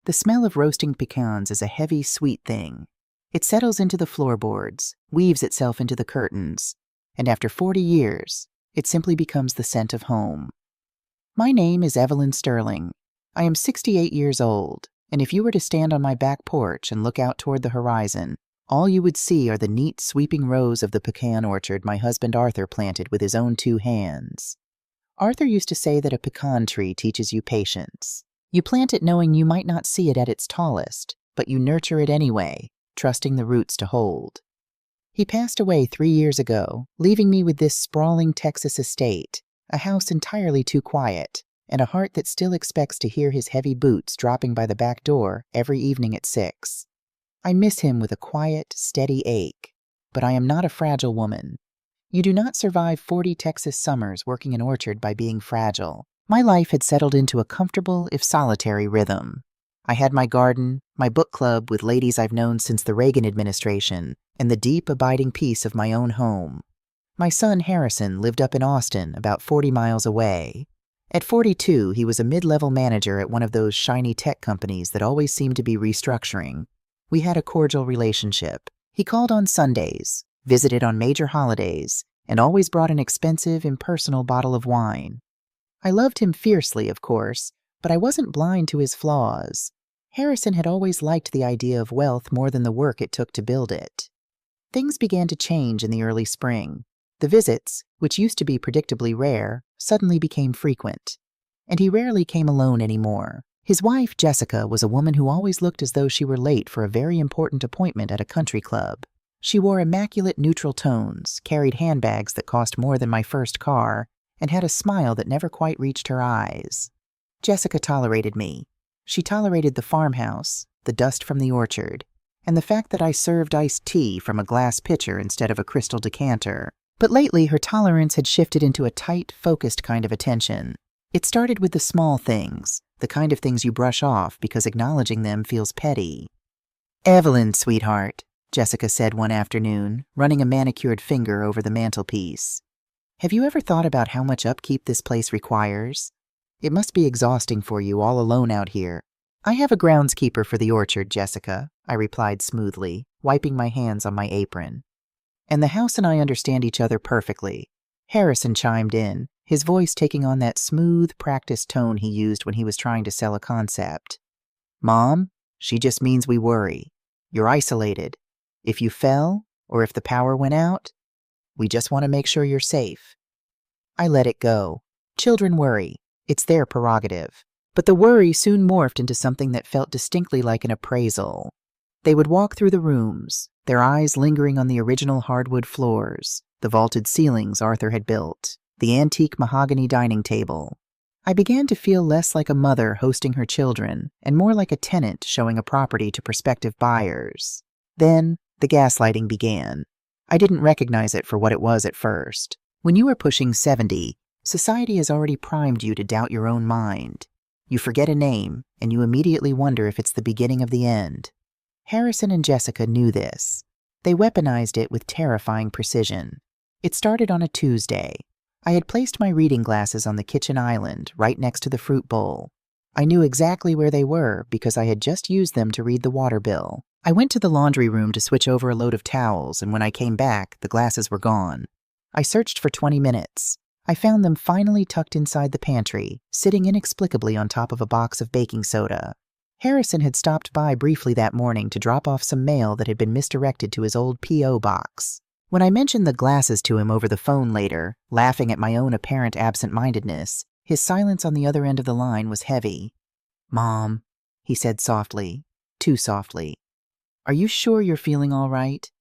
The smell of roasting pecans is a heavy, sweet thing. It settles into the floorboards, weaves itself into the curtains, and after 40 years, it simply becomes the scent of home. My name is Evelyn Sterling. I am 68 years old, and if you were to stand on my back porch and look out toward the horizon, all you would see are the neat, sweeping rows of the pecan orchard my husband Arthur planted with his own 2 hands. Arthur used to say that a pecan tree teaches you patience. You plant it knowing you might not see it at its tallest, but you nurture it anyway, trusting the roots to hold. He passed away 3 years ago, leaving me with this sprawling Texas estate, a house entirely too quiet, and a heart that still expects to hear his heavy boots dropping by the back door every evening at 6. I miss him with a quiet, steady ache, but I am not a fragile woman. You do not survive 40 Texas summers working an orchard by being fragile. My life had settled into a comfortable, if solitary, rhythm. I had my garden, my book club with ladies I've known since the Reagan administration, and the deep, abiding peace of my own home. My son Harrison lived up in Austin, about 40 miles away. At 42, he was a mid-level manager at one of those shiny tech companies that always seem to be restructuring. We had a cordial relationship. He called on Sundays, visited on major holidays, and always brought an expensive, impersonal bottle of wine. I loved him fiercely, of course, but I wasn't blind to his flaws. Harrison had always liked the idea of wealth more than the work it took to build it. Things began to change in the early spring. The visits, which used to be predictably rare, suddenly became frequent. And he rarely came alone anymore. His wife, Jessica, was a woman who always looked as though she were late for a very important appointment at a country club. She wore immaculate neutral tones, carried handbags that cost more than my first car, and had a smile that never quite reached her eyes. Jessica tolerated me. She tolerated the farmhouse, the dust from the orchard, and the fact that I served iced tea from a glass pitcher instead of a crystal decanter. But lately, her tolerance had shifted into a tight, focused kind of attention. It started with the small things, the kind of things you brush off because acknowledging them feels petty. "Evelyn, sweetheart," Jessica said one afternoon, running a manicured finger over the mantelpiece. "Have you ever thought about how much upkeep this place requires? It must be exhausting for you all alone out here." "I have a groundskeeper for the orchard, Jessica," I replied smoothly, wiping my hands on my apron. "And the house and I understand each other perfectly." Harrison chimed in, his voice taking on that smooth, practiced tone he used when he was trying to sell a concept. "Mom, she just means we worry. You're isolated. If you fell, or if the power went out, we just want to make sure you're safe." I let it go. Children worry. It's their prerogative. But the worry soon morphed into something that felt distinctly like an appraisal. They would walk through the rooms, their eyes lingering on the original hardwood floors, the vaulted ceilings Arthur had built, the antique mahogany dining table. I began to feel less like a mother hosting her children and more like a tenant showing a property to prospective buyers. Then, the gaslighting began. I didn't recognize it for what it was at first. When you are pushing 70, society has already primed you to doubt your own mind. You forget a name, and you immediately wonder if it's the beginning of the end. Harrison and Jessica knew this. They weaponized it with terrifying precision. It started on a Tuesday. I had placed my reading glasses on the kitchen island, right next to the fruit bowl. I knew exactly where they were because I had just used them to read the water bill. I went to the laundry room to switch over a load of towels, and when I came back, the glasses were gone. I searched for 20 minutes. I found them finally tucked inside the pantry, sitting inexplicably on top of a box of baking soda. Harrison had stopped by briefly that morning to drop off some mail that had been misdirected to his old P.O. box. When I mentioned the glasses to him over the phone later, laughing at my own apparent absent-mindedness, his silence on the other end of the line was heavy. "Mom," he said softly, too softly, "are you sure you're feeling all right?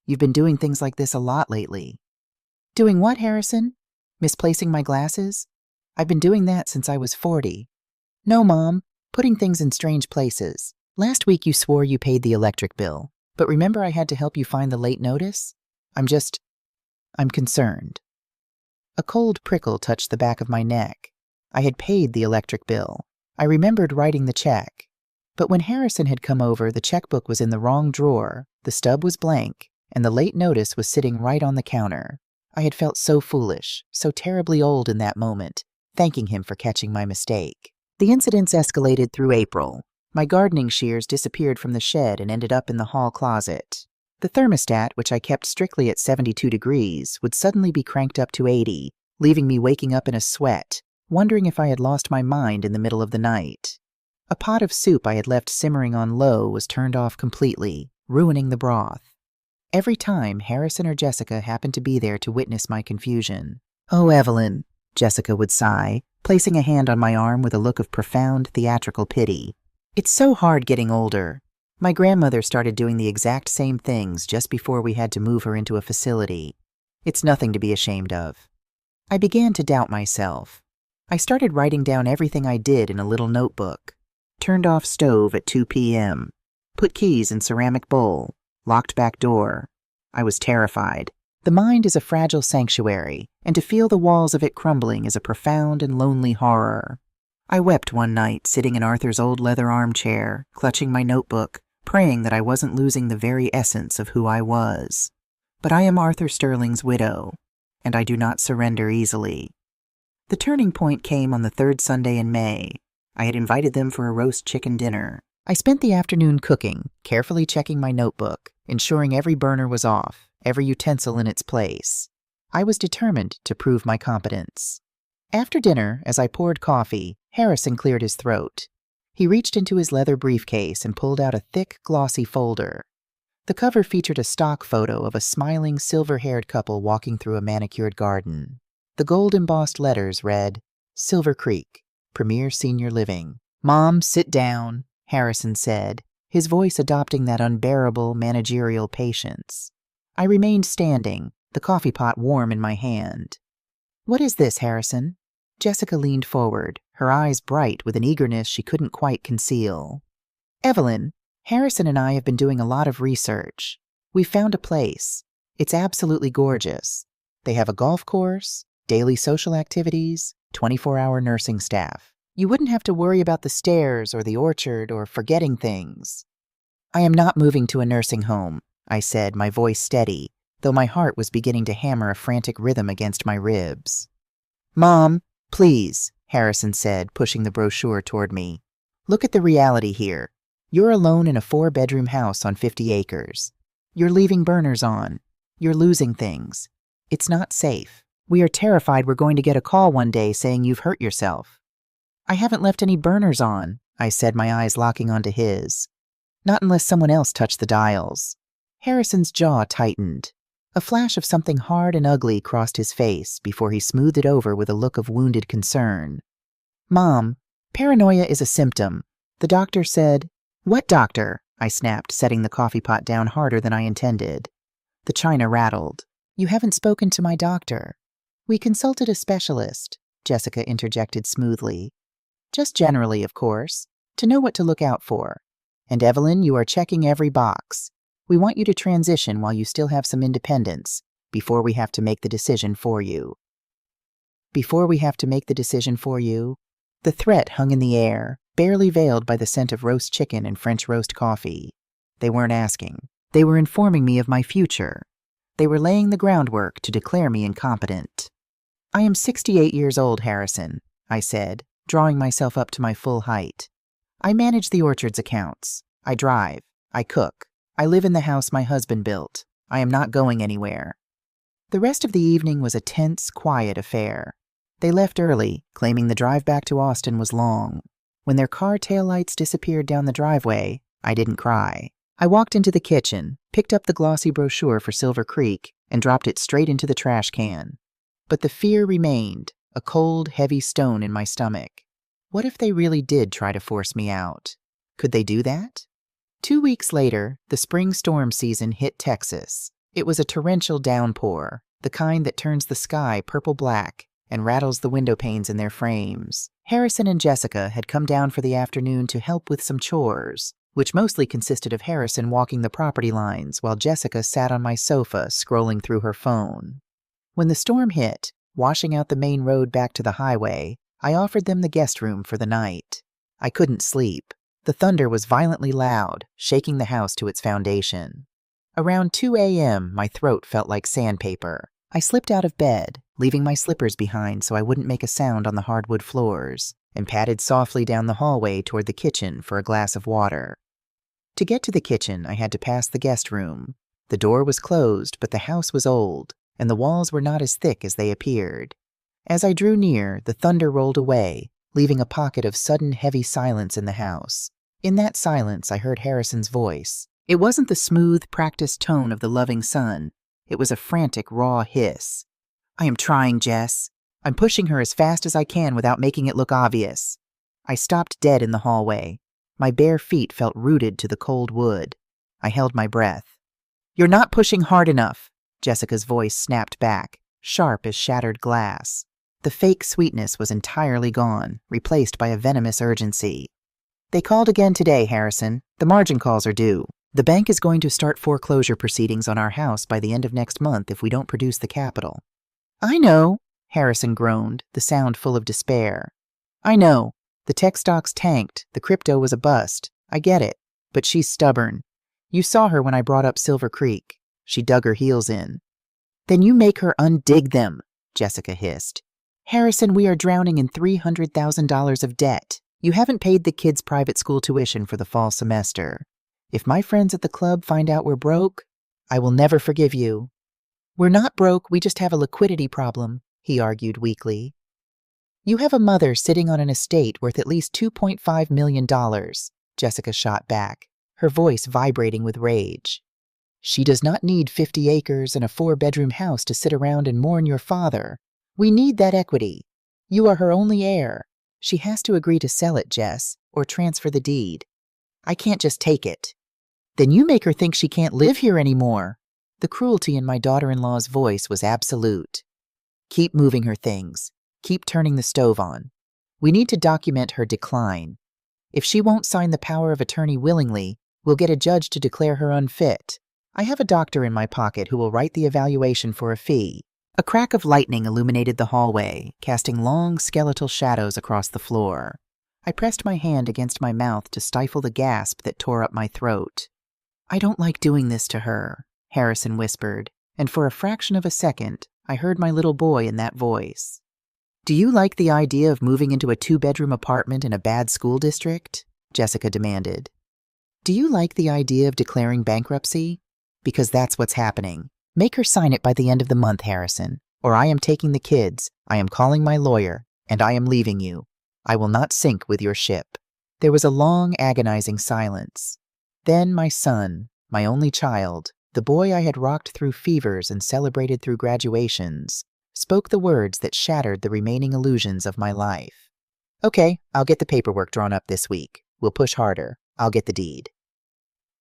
You've been doing things like this a lot lately." "Doing what, Harrison? Misplacing my glasses? I've been doing that since I was 40. No, Mom, putting things in strange places. Last week you swore you paid the electric bill, but remember I had to help you find the late notice? I'm concerned." A cold prickle touched the back of my neck. I had paid the electric bill. I remembered writing the check. But when Harrison had come over, the checkbook was in the wrong drawer, the stub was blank, and the late notice was sitting right on the counter. I had felt so foolish, so terribly old in that moment, thanking him for catching my mistake. The incidents escalated through April. My gardening shears disappeared from the shed and ended up in the hall closet. The thermostat, which I kept strictly at 72 degrees, would suddenly be cranked up to 80, leaving me waking up in a sweat, wondering if I had lost my mind in the middle of the night. A pot of soup I had left simmering on low was turned off completely, ruining the broth. Every time, Harrison or Jessica happened to be there to witness my confusion. "Oh, Evelyn," Jessica would sigh, placing a hand on my arm with a look of profound theatrical pity. "It's so hard getting older. My grandmother started doing the exact same things just before we had to move her into a facility. It's nothing to be ashamed of." I began to doubt myself. I started writing down everything I did in a little notebook. Turned off stove at 2 p.m. Put keys in ceramic bowl. Locked back door. I was terrified. The mind is a fragile sanctuary, and to feel the walls of it crumbling is a profound and lonely horror. I wept one night, sitting in Arthur's old leather armchair, clutching my notebook, praying that I wasn't losing the very essence of who I was. But I am Arthur Sterling's widow, and I do not surrender easily. The turning point came on the third Sunday in May. I had invited them for a roast chicken dinner. I spent the afternoon cooking, carefully checking my notebook, ensuring every burner was off, every utensil in its place. I was determined to prove my competence. After dinner, as I poured coffee, Harrison cleared his throat. He reached into his leather briefcase and pulled out a thick, glossy folder. The cover featured a stock photo of a smiling, silver-haired couple walking through a manicured garden. The gold-embossed letters read, "Silver Creek, Premier Senior Living." "Mom, sit down," Harrison said, his voice adopting that unbearable managerial patience. I remained standing, the coffee pot warm in my hand. "What is this, Harrison?" Jessica leaned forward, her eyes bright with an eagerness she couldn't quite conceal. "Evelyn, Harrison and I have been doing a lot of research. We've found a place. It's absolutely gorgeous. They have a golf course, daily social activities, 24-hour nursing staff. You wouldn't have to worry about the stairs or the orchard or forgetting things." "I am not moving to a nursing home," I said, my voice steady, though my heart was beginning to hammer a frantic rhythm against my ribs. "Mom, please," Harrison said, pushing the brochure toward me. "Look at the reality here. You're alone in a 4-bedroom house on 50 acres. You're leaving burners on. You're losing things. It's not safe. We are terrified we're going to get a call one day saying you've hurt yourself." "I haven't left any burners on," I said, my eyes locking onto his. "Not unless someone else touched the dials." Harrison's jaw tightened. A flash of something hard and ugly crossed his face before he smoothed it over with a look of wounded concern. "Mom, paranoia is a symptom. The doctor said—" "What doctor?" I snapped, setting the coffee pot down harder than I intended. The china rattled. "You haven't spoken to my doctor." "We consulted a specialist," Jessica interjected smoothly. "Just generally, of course, to know what to look out for. And Evelyn, you are checking every box. We want you to transition while you still have some independence, before we have to make the decision for you." "Before we have to make the decision for you?" The threat hung in the air, barely veiled by the scent of roast chicken and French roast coffee. They weren't asking. They were informing me of my future. They were laying the groundwork to declare me incompetent. "I am 68 years old, Harrison," I said, drawing myself up to my full height. "I manage the orchard's accounts. I drive. I cook. I live in the house my husband built. I am not going anywhere." The rest of the evening was a tense, quiet affair. They left early, claiming the drive back to Austin was long. When their car taillights disappeared down the driveway, I didn't cry. I walked into the kitchen, picked up the glossy brochure for Silver Creek, and dropped it straight into the trash can. But the fear remained, a cold, heavy stone in my stomach. What if they really did try to force me out? Could they do that? 2 weeks later, the spring storm season hit Texas. It was a torrential downpour, the kind that turns the sky purple-black and rattles the window panes in their frames. Harrison and Jessica had come down for the afternoon to help with some chores, which mostly consisted of Harrison walking the property lines while Jessica sat on my sofa scrolling through her phone. When the storm hit, washing out the main road back to the highway, I offered them the guest room for the night. I couldn't sleep. The thunder was violently loud, shaking the house to its foundation. Around 2 a.m., my throat felt like sandpaper. I slipped out of bed, leaving my slippers behind so I wouldn't make a sound on the hardwood floors, and padded softly down the hallway toward the kitchen for a glass of water. To get to the kitchen, I had to pass the guest room. The door was closed, but the house was old, and the walls were not as thick as they appeared. As I drew near, the thunder rolled away, leaving a pocket of sudden heavy silence in the house. In that silence, I heard Harrison's voice. It wasn't the smooth, practiced tone of the loving son. It was a frantic, raw hiss. "I am trying, Jess. I'm pushing her as fast as I can without making it look obvious." I stopped dead in the hallway. My bare feet felt rooted to the cold wood. I held my breath. "You're not pushing hard enough," Jessica's voice snapped back, sharp as shattered glass. The fake sweetness was entirely gone, replaced by a venomous urgency. "They called again today, Harrison. The margin calls are due. The bank is going to start foreclosure proceedings on our house by the end of next month if we don't produce the capital." "I know," Harrison groaned, the sound full of despair. "I know. The tech stocks tanked. The crypto was a bust. I get it. But she's stubborn. You saw her when I brought up Silver Creek. She dug her heels in." "Then you make her undig them," Jessica hissed. "Harrison, we are drowning in $300,000 of debt. You haven't paid the kids' private school tuition for the fall semester. If my friends at the club find out we're broke, I will never forgive you." "We're not broke, we just have a liquidity problem," he argued weakly. "You have a mother sitting on an estate worth at least $2.5 million, Jessica shot back, her voice vibrating with rage. "She does not need 50 acres and a 4-bedroom house to sit around and mourn your father. We need that equity. You are her only heir. She has to agree to sell it, Jess, or transfer the deed. I can't just take it." "Then you make her think she can't live here anymore." The cruelty in my daughter-in-law's voice was absolute. "Keep moving her things. Keep turning the stove on. We need to document her decline. If she won't sign the power of attorney willingly, we'll get a judge to declare her unfit. I have a doctor in my pocket who will write the evaluation for a fee." A crack of lightning illuminated the hallway, casting long skeletal shadows across the floor. I pressed my hand against my mouth to stifle the gasp that tore up my throat. "I don't like doing this to her," Harrison whispered, and for a fraction of a second, I heard my little boy in that voice. "Do you like the idea of moving into a 2-bedroom apartment in a bad school district?" Jessica demanded. "Do you like the idea of declaring bankruptcy? Because that's what's happening. Make her sign it by the end of the month, Harrison, or I am taking the kids, I am calling my lawyer, and I am leaving you. I will not sink with your ship." There was a long, agonizing silence. Then my son, my only child, the boy I had rocked through fevers and celebrated through graduations, spoke the words that shattered the remaining illusions of my life. "Okay, I'll get the paperwork drawn up this week. We'll push harder. I'll get the deed."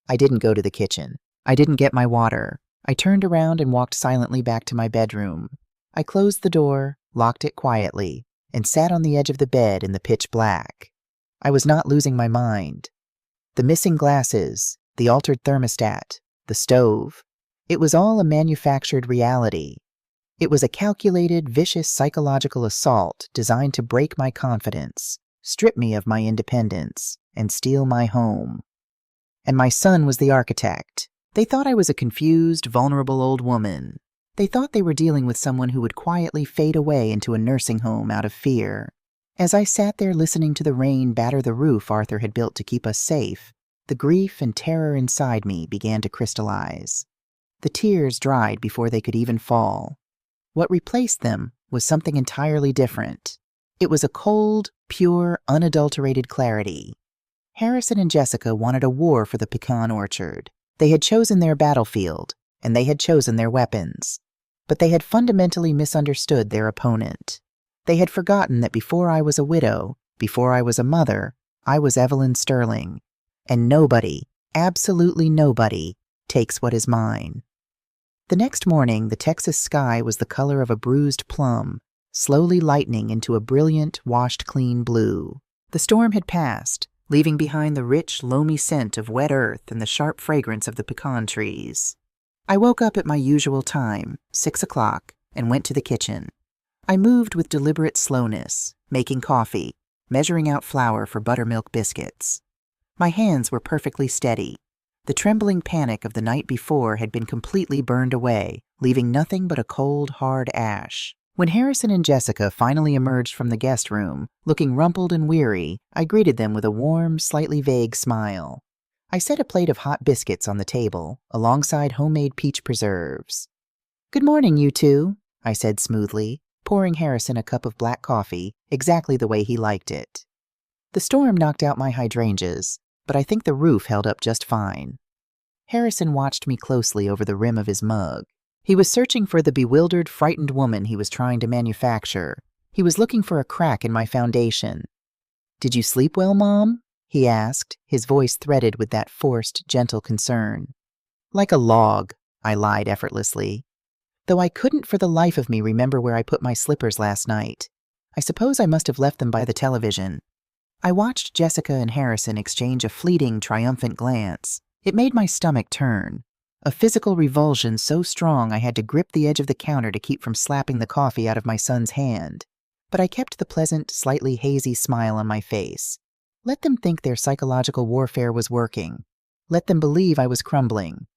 I didn't go to the kitchen. I didn't get my water. I turned around and walked silently back to my bedroom. I closed the door, locked it quietly, and sat on the edge of the bed in the pitch black. I was not losing my mind. The missing glasses, the altered thermostat, the stove, it was all a manufactured reality. It was a calculated, vicious psychological assault designed to break my confidence, strip me of my independence, and steal my home. And my son was the architect. They thought I was a confused, vulnerable old woman. They thought they were dealing with someone who would quietly fade away into a nursing home out of fear. As I sat there listening to the rain batter the roof Arthur had built to keep us safe, the grief and terror inside me began to crystallize. The tears dried before they could even fall. What replaced them was something entirely different. It was a cold, pure, unadulterated clarity. Harrison and Jessica wanted a war for the pecan orchard. They had chosen their battlefield, and they had chosen their weapons. But they had fundamentally misunderstood their opponent. They had forgotten that before I was a widow, before I was a mother, I was Evelyn Sterling. And nobody, absolutely nobody, takes what is mine. The next morning, the Texas sky was the color of a bruised plum, slowly lightening into a brilliant, washed-clean blue. The storm had passed, leaving behind the rich, loamy scent of wet earth and the sharp fragrance of the pecan trees. I woke up at my usual time, 6 o'clock, and went to the kitchen. I moved with deliberate slowness, making coffee, measuring out flour for buttermilk biscuits. My hands were perfectly steady. The trembling panic of the night before had been completely burned away, leaving nothing but a cold, hard ash. When Harrison and Jessica finally emerged from the guest room, looking rumpled and weary, I greeted them with a warm, slightly vague smile. I set a plate of hot biscuits on the table, alongside homemade peach preserves. "Good morning, you two," I said smoothly, pouring Harrison a cup of black coffee, exactly the way he liked it. The storm knocked out my hydrangeas, but I think the roof held up just fine. Harrison watched me closely over the rim of his mug. He was searching for the bewildered, frightened woman he was trying to manufacture. He was looking for a crack in my foundation. "Did you sleep well, Mom?" he asked, his voice threaded with that forced, gentle concern. "Like a log," I lied effortlessly. Though I couldn't for the life of me remember where I put my slippers last night. I suppose I must have left them by the television. I watched Jessica and Harrison exchange a fleeting, triumphant glance. It made my stomach turn. A physical revulsion so strong I had to grip the edge of the counter to keep from slapping the coffee out of my son's hand. But I kept the pleasant, slightly hazy smile on my face. Let them think their psychological warfare was working. Let them believe I was crumbling.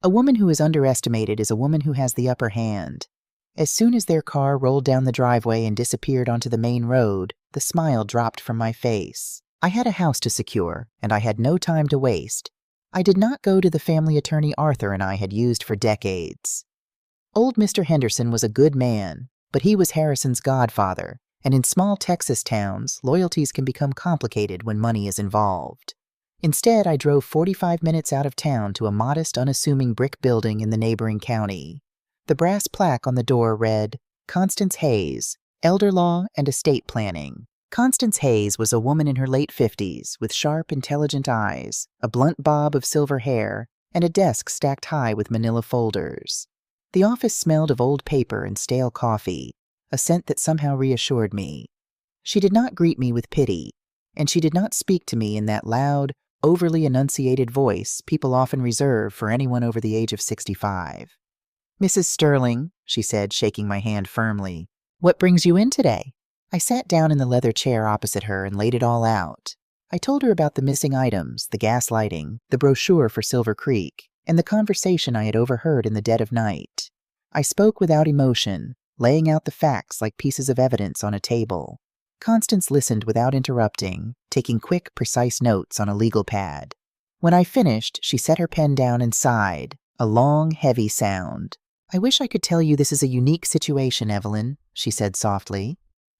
A woman who is underestimated is a woman who has the upper hand. As soon as their car rolled down the driveway and disappeared onto the main road, the smile dropped from my face. I had a house to secure, and I had no time to waste. I did not go to the family attorney Arthur and I had used for decades. Old Mr. Henderson was a good man, but he was Harrison's godfather, and in small Texas towns, loyalties can become complicated when money is involved. Instead, I drove 45 minutes out of town to a modest, unassuming brick building in the neighboring county. The brass plaque on the door read, "Constance Hayes, Elder Law and Estate Planning." Constance Hayes was a woman in her late 50s with sharp, intelligent eyes, a blunt bob of silver hair, and a desk stacked high with manila folders. The office smelled of old paper and stale coffee, a scent that somehow reassured me. She did not greet me with pity, and she did not speak to me in that loud, overly enunciated voice people often reserve for anyone over the age of 65. "Mrs. Sterling," she said, shaking my hand firmly, "what brings you in today?" I sat down in the leather chair opposite her and laid it all out. I told her about the missing items, the gas lighting, the brochure for Silver Creek, and the conversation I had overheard in the dead of night. I spoke without emotion, laying out the facts like pieces of evidence on a table. Constance listened without interrupting, taking quick, precise notes on a legal pad. When I finished, she set her pen down and sighed, a long, heavy sound. "I wish I could tell you this is a unique situation, Evelyn," she said softly.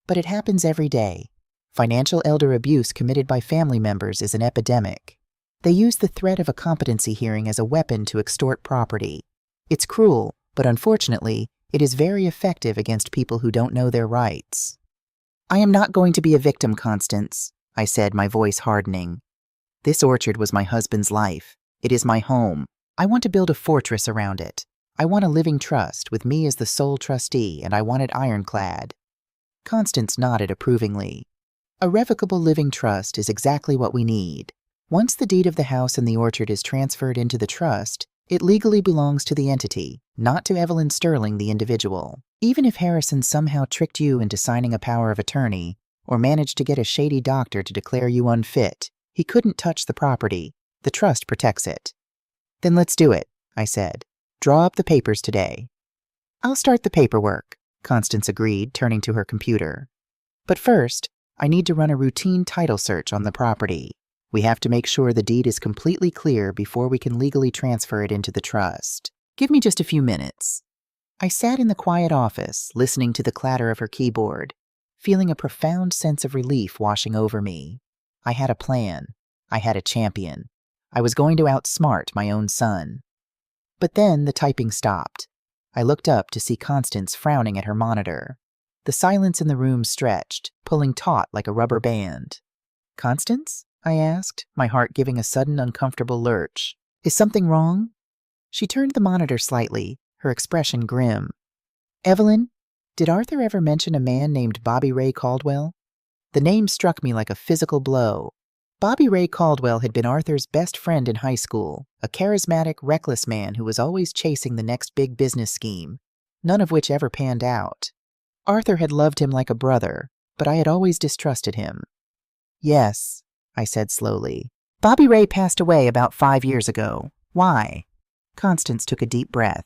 "But it happens every day. Financial elder abuse committed by family members is an epidemic. They use the threat of a competency hearing as a weapon to extort property. It's cruel, but unfortunately, it is very effective against people who don't know their rights." "I am not going to be a victim, Constance," I said, my voice hardening. "This orchard was my husband's life. It is my home. I want to build a fortress around it. I want a living trust, with me as the sole trustee, and I want it ironclad." Constance nodded approvingly. "A revocable living trust is exactly what we need. Once the deed of the house and the orchard is transferred into the trust, it legally belongs to the entity, not to Evelyn Sterling, the individual. Even if Harrison somehow tricked you into signing a power of attorney, or managed to get a shady doctor to declare you unfit, he couldn't touch the property. The trust protects it." "Then let's do it," I said. "Draw up the papers today." "I'll start the paperwork," Constance agreed, turning to her computer. "But first, I need to run a routine title search on the property. We have to make sure the deed is completely clear before we can legally transfer it into the trust. Give me just a few minutes." I sat in the quiet office, listening to the clatter of her keyboard, feeling a profound sense of relief washing over me. I had a plan. I had a champion. I was going to outsmart my own son. But then the typing stopped. I looked up to see Constance frowning at her monitor. The silence in the room stretched, pulling taut like a rubber band. "Constance?" I asked, my heart giving a sudden uncomfortable lurch. "Is something wrong?" She turned the monitor slightly, her expression grim. "Evelyn, did Arthur ever mention a man named Bobby Ray Caldwell?" The name struck me like a physical blow. Bobby Ray Caldwell had been Arthur's best friend in high school, a charismatic, reckless man who was always chasing the next big business scheme, none of which ever panned out. Arthur had loved him like a brother, but I had always distrusted him. "Yes," I said slowly. "Bobby Ray passed away about 5 years ago. Why?" Constance took a deep breath.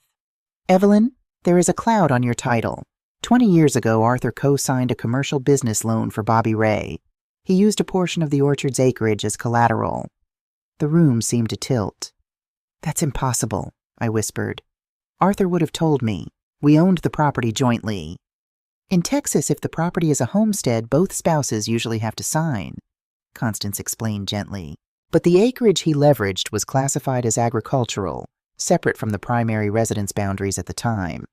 "Evelyn, there is a cloud on your title. 20 years ago, Arthur co-signed a commercial business loan for Bobby Ray. He used a portion of the orchard's acreage as collateral. The room seemed to tilt. "That's impossible," I whispered. "Arthur would have told me. We owned the property jointly." "In Texas, if the property is a homestead, both spouses usually have to sign," Constance explained gently. "But the acreage he leveraged was classified as agricultural, separate from the primary residence boundaries at the time.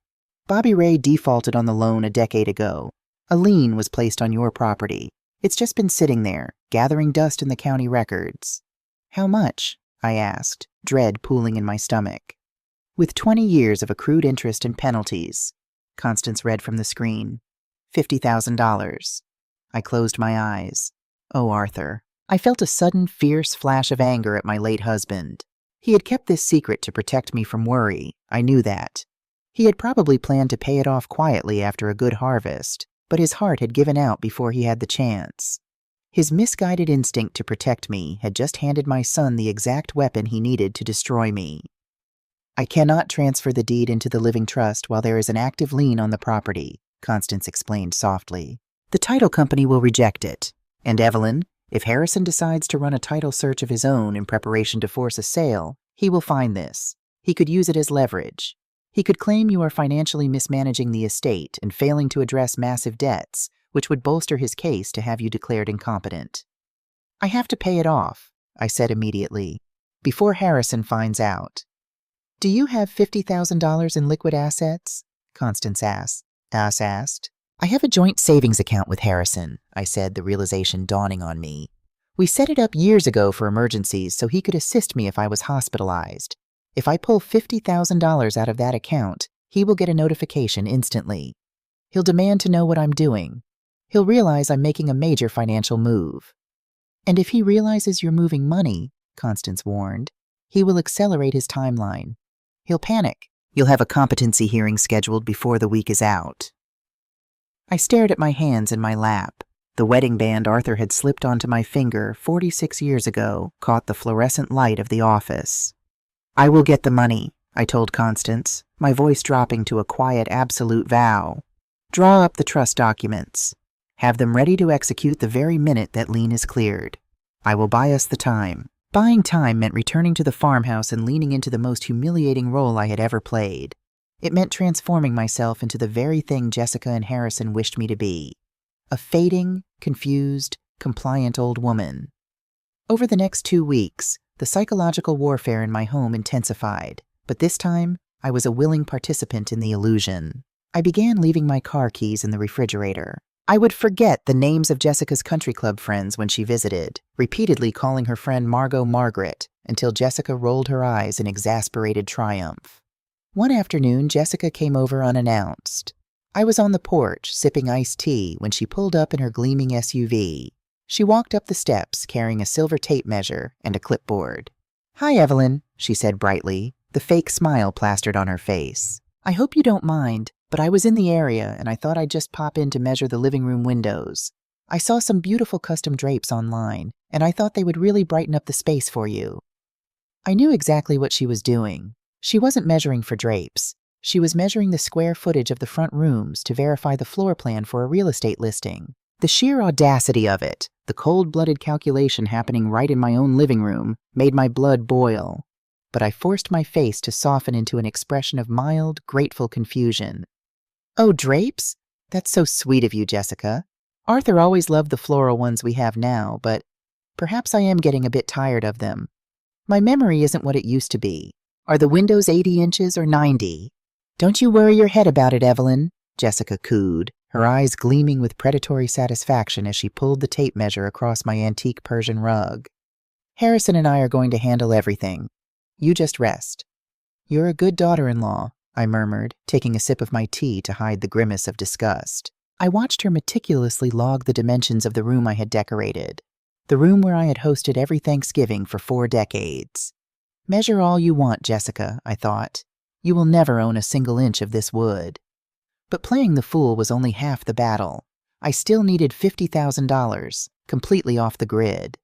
Bobby Ray defaulted on the loan a decade ago. A lien was placed on your property. It's just been sitting there, gathering dust in the county records." "How much?" I asked, dread pooling in my stomach. "With 20 years of accrued interest and penalties," Constance read from the screen. $50,000. I closed my eyes. Oh, Arthur. I felt a sudden, fierce flash of anger at my late husband. He had kept this secret to protect me from worry. I knew that. He had probably planned to pay it off quietly after a good harvest, but his heart had given out before he had the chance. His misguided instinct to protect me had just handed my son the exact weapon he needed to destroy me. "I cannot transfer the deed into the living trust while there is an active lien on the property," Constance explained softly. "The title company will reject it. And Evelyn, if Harrison decides to run a title search of his own in preparation to force a sale, he will find this. He could use it as leverage. He could claim you are financially mismanaging the estate and failing to address massive debts, which would bolster his case to have you declared incompetent." "I have to pay it off," I said immediately, "before Harrison finds out." "Do you have $50,000 in liquid assets?" Constance asked. "I have a joint savings account with Harrison," I said, the realization dawning on me. "We set it up years ago for emergencies so he could assist me if I was hospitalized. If I pull $50,000 out of that account, he will get a notification instantly. He'll demand to know what I'm doing. He'll realize I'm making a major financial move." "And if he realizes you're moving money," Constance warned, "he will accelerate his timeline. He'll panic. You'll have a competency hearing scheduled before the week is out." I stared at my hands in my lap. The wedding band Arthur had slipped onto my finger 46 years ago caught the fluorescent light of the office. "I will get the money," I told Constance, my voice dropping to a quiet, absolute vow. "Draw up the trust documents. Have them ready to execute the very minute that lien is cleared. I will buy us the time." Buying time meant returning to the farmhouse and leaning into the most humiliating role I had ever played. It meant transforming myself into the very thing Jessica and Harrison wished me to be. A fading, confused, compliant old woman. Over the next 2 weeks, the psychological warfare in my home intensified, but this time, I was a willing participant in the illusion. I began leaving my car keys in the refrigerator. I would forget the names of Jessica's country club friends when she visited, repeatedly calling her friend Margot Margaret, until Jessica rolled her eyes in exasperated triumph. One afternoon, Jessica came over unannounced. I was on the porch, sipping iced tea, when she pulled up in her gleaming SUV. She walked up the steps, carrying a silver tape measure and a clipboard. "Hi, Evelyn," she said brightly, the fake smile plastered on her face. "I hope you don't mind, but I was in the area and I thought I'd just pop in to measure the living room windows. I saw some beautiful custom drapes online, and I thought they would really brighten up the space for you." I knew exactly what she was doing. She wasn't measuring for drapes. She was measuring the square footage of the front rooms to verify the floor plan for a real estate listing. The sheer audacity of it, the cold-blooded calculation happening right in my own living room, made my blood boil. But I forced my face to soften into an expression of mild, grateful confusion. "Oh, drapes? That's so sweet of you, Jessica. Arthur always loved the floral ones we have now, but perhaps I am getting a bit tired of them. My memory isn't what it used to be. Are the windows 80 inches or 90? "Don't you worry your head about it, Evelyn," Jessica cooed, her eyes gleaming with predatory satisfaction as she pulled the tape measure across my antique Persian rug. "Harrison and I are going to handle everything. You just rest." "You're a good daughter-in-law," I murmured, taking a sip of my tea to hide the grimace of disgust. I watched her meticulously log the dimensions of the room I had decorated, the room where I had hosted every Thanksgiving for 4 decades. "Measure all you want, Jessica," I thought. "You will never own a single inch of this wood." But playing the fool was only half the battle. I still needed $50,000, completely off the grid.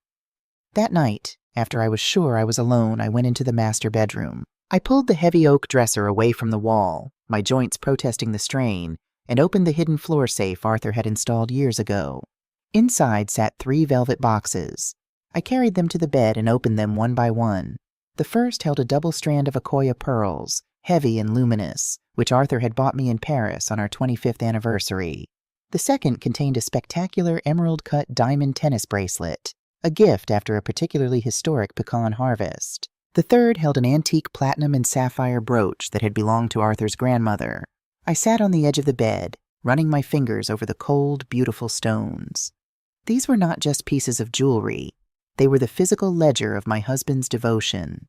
That night, after I was sure I was alone, I went into the master bedroom. I pulled the heavy oak dresser away from the wall, my joints protesting the strain, and opened the hidden floor safe Arthur had installed years ago. Inside sat 3 velvet boxes. I carried them to the bed and opened them one by one. The first held a double strand of Akoya pearls, heavy and luminous, which Arthur had bought me in Paris on our 25th anniversary. The second contained a spectacular emerald-cut diamond tennis bracelet, a gift after a particularly historic pecan harvest. The third held an antique platinum and sapphire brooch that had belonged to Arthur's grandmother. I sat on the edge of the bed, running my fingers over the cold, beautiful stones. These were not just pieces of jewelry. They were the physical ledger of my husband's devotion.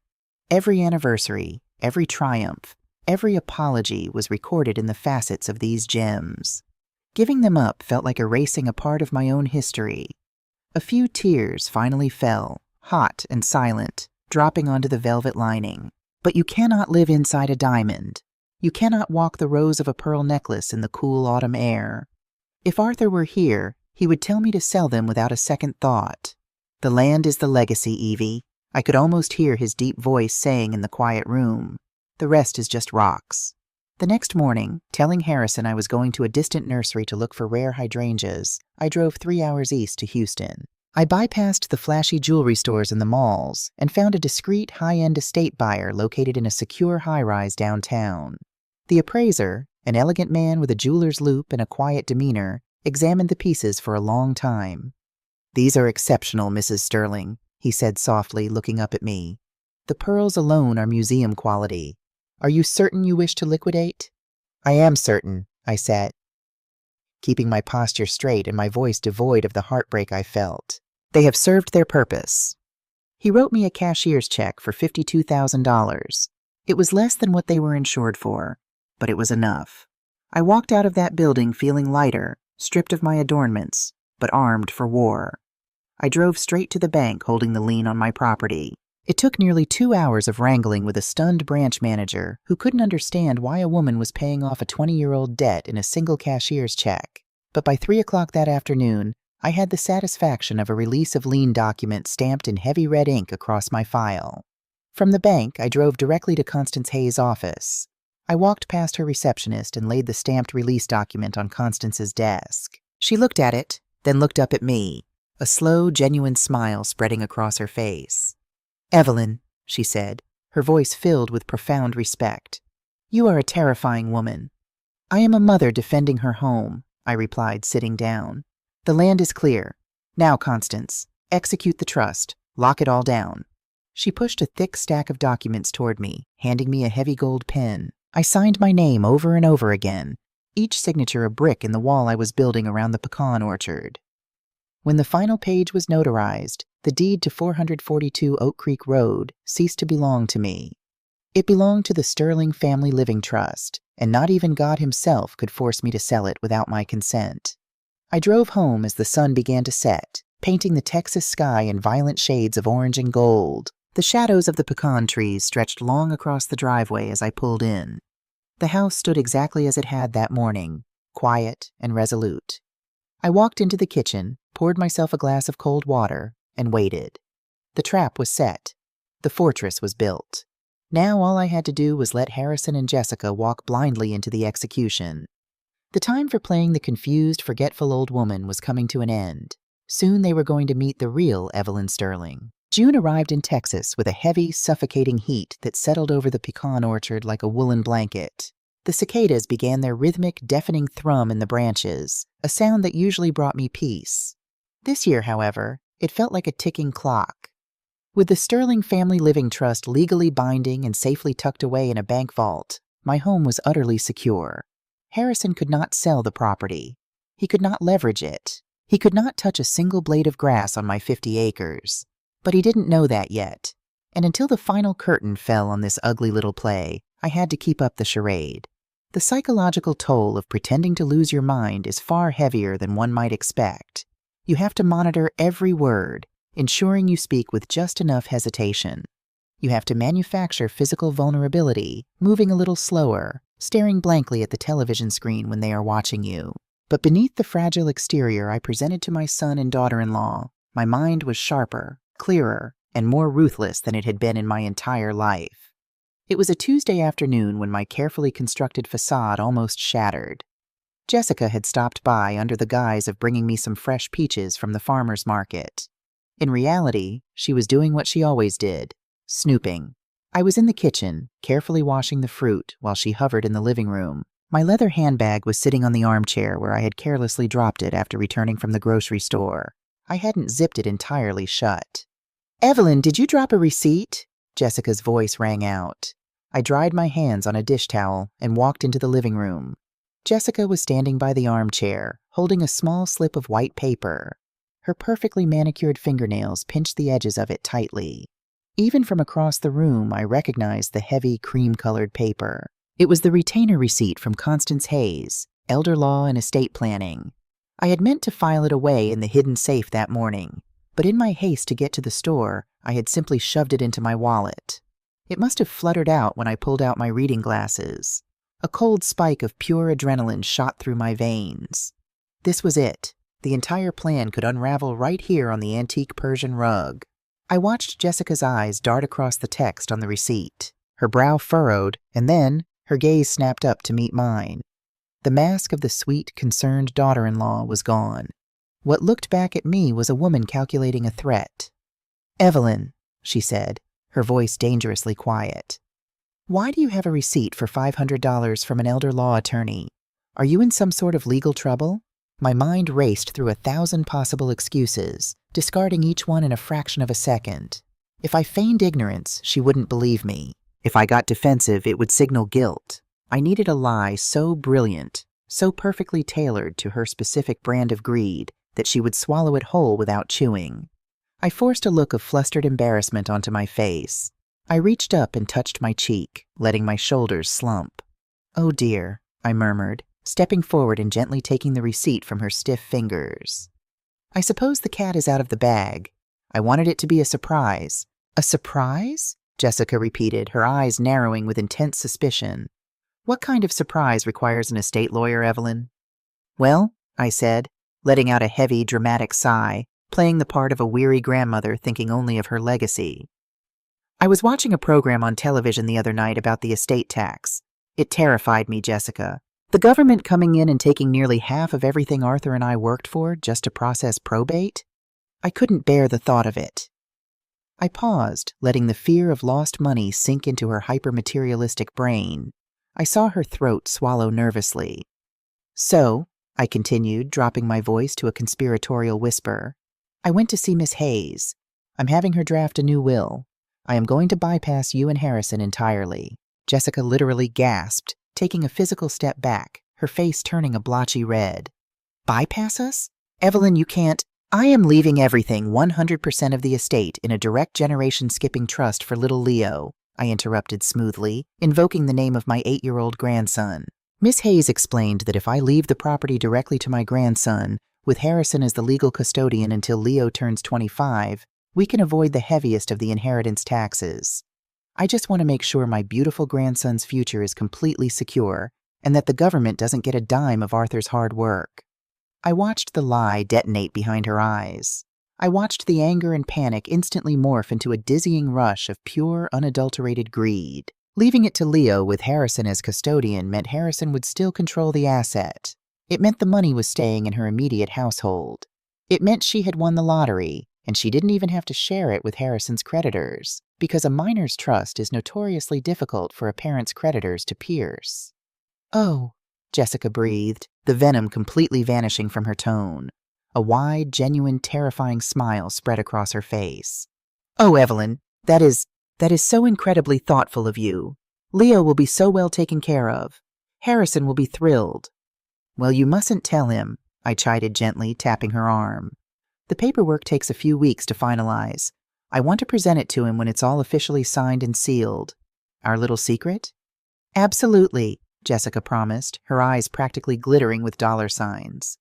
Every anniversary, every triumph, every apology was recorded in the facets of these gems. Giving them up felt like erasing a part of my own history. A few tears finally fell, hot and silent, dropping onto the velvet lining. But you cannot live inside a diamond. You cannot walk the rows of a pearl necklace in the cool autumn air. If Arthur were here, he would tell me to sell them without a second thought. The land is the legacy, Evie. I could almost hear his deep voice saying in the quiet room. The rest is just rocks. The next morning, telling Harrison I was going to a distant nursery to look for rare hydrangeas, I drove 3 hours east to Houston. I bypassed the flashy jewelry stores in the malls and found a discreet high-end estate buyer located in a secure high-rise downtown. The appraiser, an elegant man with a jeweler's loupe and a quiet demeanor, examined the pieces for a long time. "These are exceptional, Mrs. Sterling," he said softly, looking up at me. "The pearls alone are museum quality. Are you certain you wish to liquidate?" "I am certain," I said, keeping my posture straight and my voice devoid of the heartbreak I felt. "They have served their purpose." He wrote me a cashier's check for $52,000. It was less than what they were insured for, but it was enough. I walked out of that building feeling lighter, stripped of my adornments, but armed for war. I drove straight to the bank holding the lien on my property. It took nearly 2 hours of wrangling with a stunned branch manager who couldn't understand why a woman was paying off a 20-year-old debt in a single cashier's check. But by 3 o'clock that afternoon, I had the satisfaction of a release of lien document stamped in heavy red ink across my file. From the bank, I drove directly to Constance Hayes' office. I walked past her receptionist and laid the stamped release document on Constance's desk. She looked at it, then looked up at me, a slow, genuine smile spreading across her face. "Evelyn," she said, her voice filled with profound respect, "you are a terrifying woman." "I am a mother defending her home," I replied, sitting down. "The land is clear. Now, Constance, execute the trust. Lock it all down." She pushed a thick stack of documents toward me, handing me a heavy gold pen. I signed my name over and over again, each signature a brick in the wall I was building around the pecan orchard. When the final page was notarized, the deed to 442 Oak Creek Road ceased to belong to me. It belonged to the Sterling Family Living Trust, and not even God himself could force me to sell it without my consent. I drove home as the sun began to set, painting the Texas sky in violent shades of orange and gold. The shadows of the pecan trees stretched long across the driveway as I pulled in. The house stood exactly as it had that morning, quiet and resolute. I walked into the kitchen, poured myself a glass of cold water, and waited. The trap was set. The fortress was built. Now all I had to do was let Harrison and Jessica walk blindly into the execution. The time for playing the confused, forgetful old woman was coming to an end. Soon they were going to meet the real Evelyn Sterling. June arrived in Texas with a heavy, suffocating heat that settled over the pecan orchard like a woolen blanket. The cicadas began their rhythmic, deafening thrum in the branches, a sound that usually brought me peace. This year, however, it felt like a ticking clock. With the Sterling Family Living Trust legally binding and safely tucked away in a bank vault, my home was utterly secure. Harrison could not sell the property. He could not leverage it. He could not touch a single blade of grass on my 50 acres. But he didn't know that yet, and until the final curtain fell on this ugly little play, I had to keep up the charade. The psychological toll of pretending to lose your mind is far heavier than one might expect. You have to monitor every word, ensuring you speak with just enough hesitation. You have to manufacture physical vulnerability, moving a little slower, staring blankly at the television screen when they are watching you. But beneath the fragile exterior I presented to my son and daughter-in-law, my mind was sharper, clearer, and more ruthless than it had been in my entire life. It was a Tuesday afternoon when my carefully constructed facade almost shattered. Jessica had stopped by under the guise of bringing me some fresh peaches from the farmer's market. In reality, she was doing what she always did, snooping. I was in the kitchen, carefully washing the fruit while she hovered in the living room. My leather handbag was sitting on the armchair where I had carelessly dropped it after returning from the grocery store. I hadn't zipped it entirely shut. "Evelyn, did you drop a receipt?" Jessica's voice rang out. I dried my hands on a dish towel and walked into the living room. Jessica was standing by the armchair, holding a small slip of white paper. Her perfectly manicured fingernails pinched the edges of it tightly. Even from across the room, I recognized the heavy, cream-colored paper. It was the retainer receipt from Constance Hayes, Elder Law and Estate Planning. I had meant to file it away in the hidden safe that morning, but in my haste to get to the store, I had simply shoved it into my wallet. It must have fluttered out when I pulled out my reading glasses. A cold spike of pure adrenaline shot through my veins. This was it. The entire plan could unravel right here on the antique Persian rug. I watched Jessica's eyes dart across the text on the receipt. Her brow furrowed, and then her gaze snapped up to meet mine. The mask of the sweet, concerned daughter-in-law was gone. What looked back at me was a woman calculating a threat. "Evelyn," she said, her voice dangerously quiet. "Why do you have a receipt for $500 from an elder law attorney? Are you in some sort of legal trouble?" My mind raced through 1,000 possible excuses, discarding each one in a fraction of a second. If I feigned ignorance, she wouldn't believe me. If I got defensive, it would signal guilt. I needed a lie so brilliant, so perfectly tailored to her specific brand of greed, that she would swallow it whole without chewing. I forced a look of flustered embarrassment onto my face. I reached up and touched my cheek, letting my shoulders slump. "Oh dear," I murmured, stepping forward and gently taking the receipt from her stiff fingers. "I suppose the cat is out of the bag. I wanted it to be a surprise." "A surprise?" Jessica repeated, her eyes narrowing with intense suspicion. "What kind of surprise requires an estate lawyer, Evelyn?" "Well," I said, letting out a heavy, dramatic sigh, playing the part of a weary grandmother thinking only of her legacy. "I was watching a program on television the other night about the estate tax. It terrified me, Jessica. The government coming in and taking nearly half of everything Arthur and I worked for just to process probate? I couldn't bear the thought of it." I paused, letting the fear of lost money sink into her hyper-materialistic brain. I saw her throat swallow nervously. "So," I continued, dropping my voice to a conspiratorial whisper, "I went to see Miss Hayes. I'm having her draft a new will. I am going to bypass you and Harrison entirely." Jessica literally gasped, taking a physical step back, her face turning a blotchy red. "Bypass us? Evelyn, you can't." "I am leaving everything, 100% of the estate, in a direct generation-skipping trust for little Leo," I interrupted smoothly, invoking the name of my 8-year-old grandson. "Miss Hayes explained that if I leave the property directly to my grandson, with Harrison as the legal custodian until Leo turns 25, we can avoid the heaviest of the inheritance taxes. I just want to make sure my beautiful grandson's future is completely secure and that the government doesn't get a dime of Arthur's hard work." I watched the lie detonate behind her eyes. I watched the anger and panic instantly morph into a dizzying rush of pure, unadulterated greed. Leaving it to Leo with Harrison as custodian meant Harrison would still control the asset. It meant the money was staying in her immediate household. It meant she had won the lottery, and she didn't even have to share it with Harrison's creditors, because a minor's trust is notoriously difficult for a parent's creditors to pierce. "Oh," Jessica breathed, the venom completely vanishing from her tone. A wide, genuine, terrifying smile spread across her face. "Oh, Evelyn, that is so incredibly thoughtful of you. Leo will be so well taken care of. Harrison will be thrilled." "Well, you mustn't tell him," I chided gently, tapping her arm. "The paperwork takes a few weeks to finalize. I want to present it to him when it's all officially signed and sealed." "Our little secret?" "Absolutely," Jessica promised, her eyes practically glittering with dollar signs.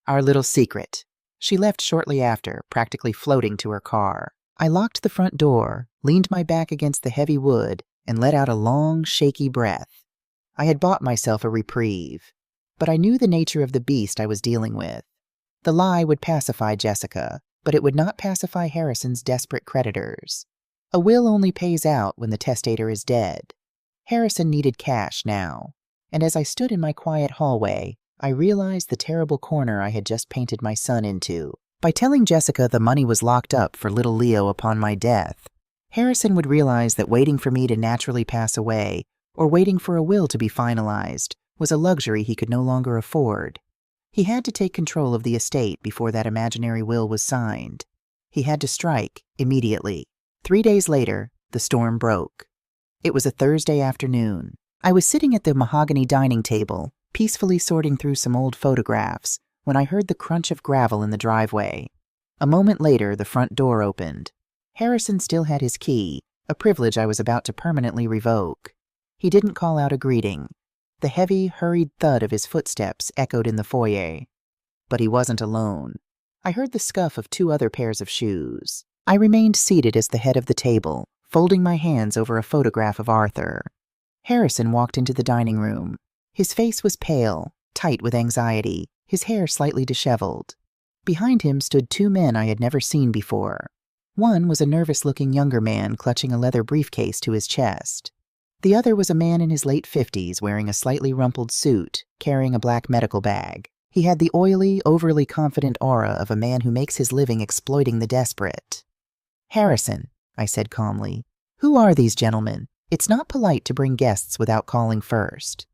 "Our little secret." She left shortly after, practically floating to her car. I locked the front door, leaned my back against the heavy wood, and let out a long, shaky breath. I had bought myself a reprieve, but I knew the nature of the beast I was dealing with. The lie would pacify Jessica, but it would not pacify Harrison's desperate creditors. A will only pays out when the testator is dead. Harrison needed cash now, and as I stood in my quiet hallway, I realized the terrible corner I had just painted my son into. By telling Jessica the money was locked up for little Leo upon my death, Harrison would realize that waiting for me to naturally pass away or waiting for a will to be finalized was a luxury he could no longer afford. He had to take control of the estate before that imaginary will was signed. He had to strike immediately. 3 days later, the storm broke. It was a Thursday afternoon. I was sitting at the mahogany dining table, peacefully sorting through some old photographs, when I heard the crunch of gravel in the driveway. A moment later, the front door opened. Harrison still had his key, a privilege I was about to permanently revoke. He didn't call out a greeting. The heavy, hurried thud of his footsteps echoed in the foyer. But he wasn't alone. I heard the scuff of 2 other pairs of shoes. I remained seated as the head of the table, folding my hands over a photograph of Arthur. Harrison walked into the dining room. His face was pale, tight with anxiety, his hair slightly disheveled. Behind him stood 2 men I had never seen before. One was a nervous-looking younger man clutching a leather briefcase to his chest. The other was a man in his late 50s wearing a slightly rumpled suit, carrying a black medical bag. He had the oily, overly confident aura of a man who makes his living exploiting the desperate. "Harrison," I said calmly, "who are these gentlemen? It's not polite to bring guests without calling first."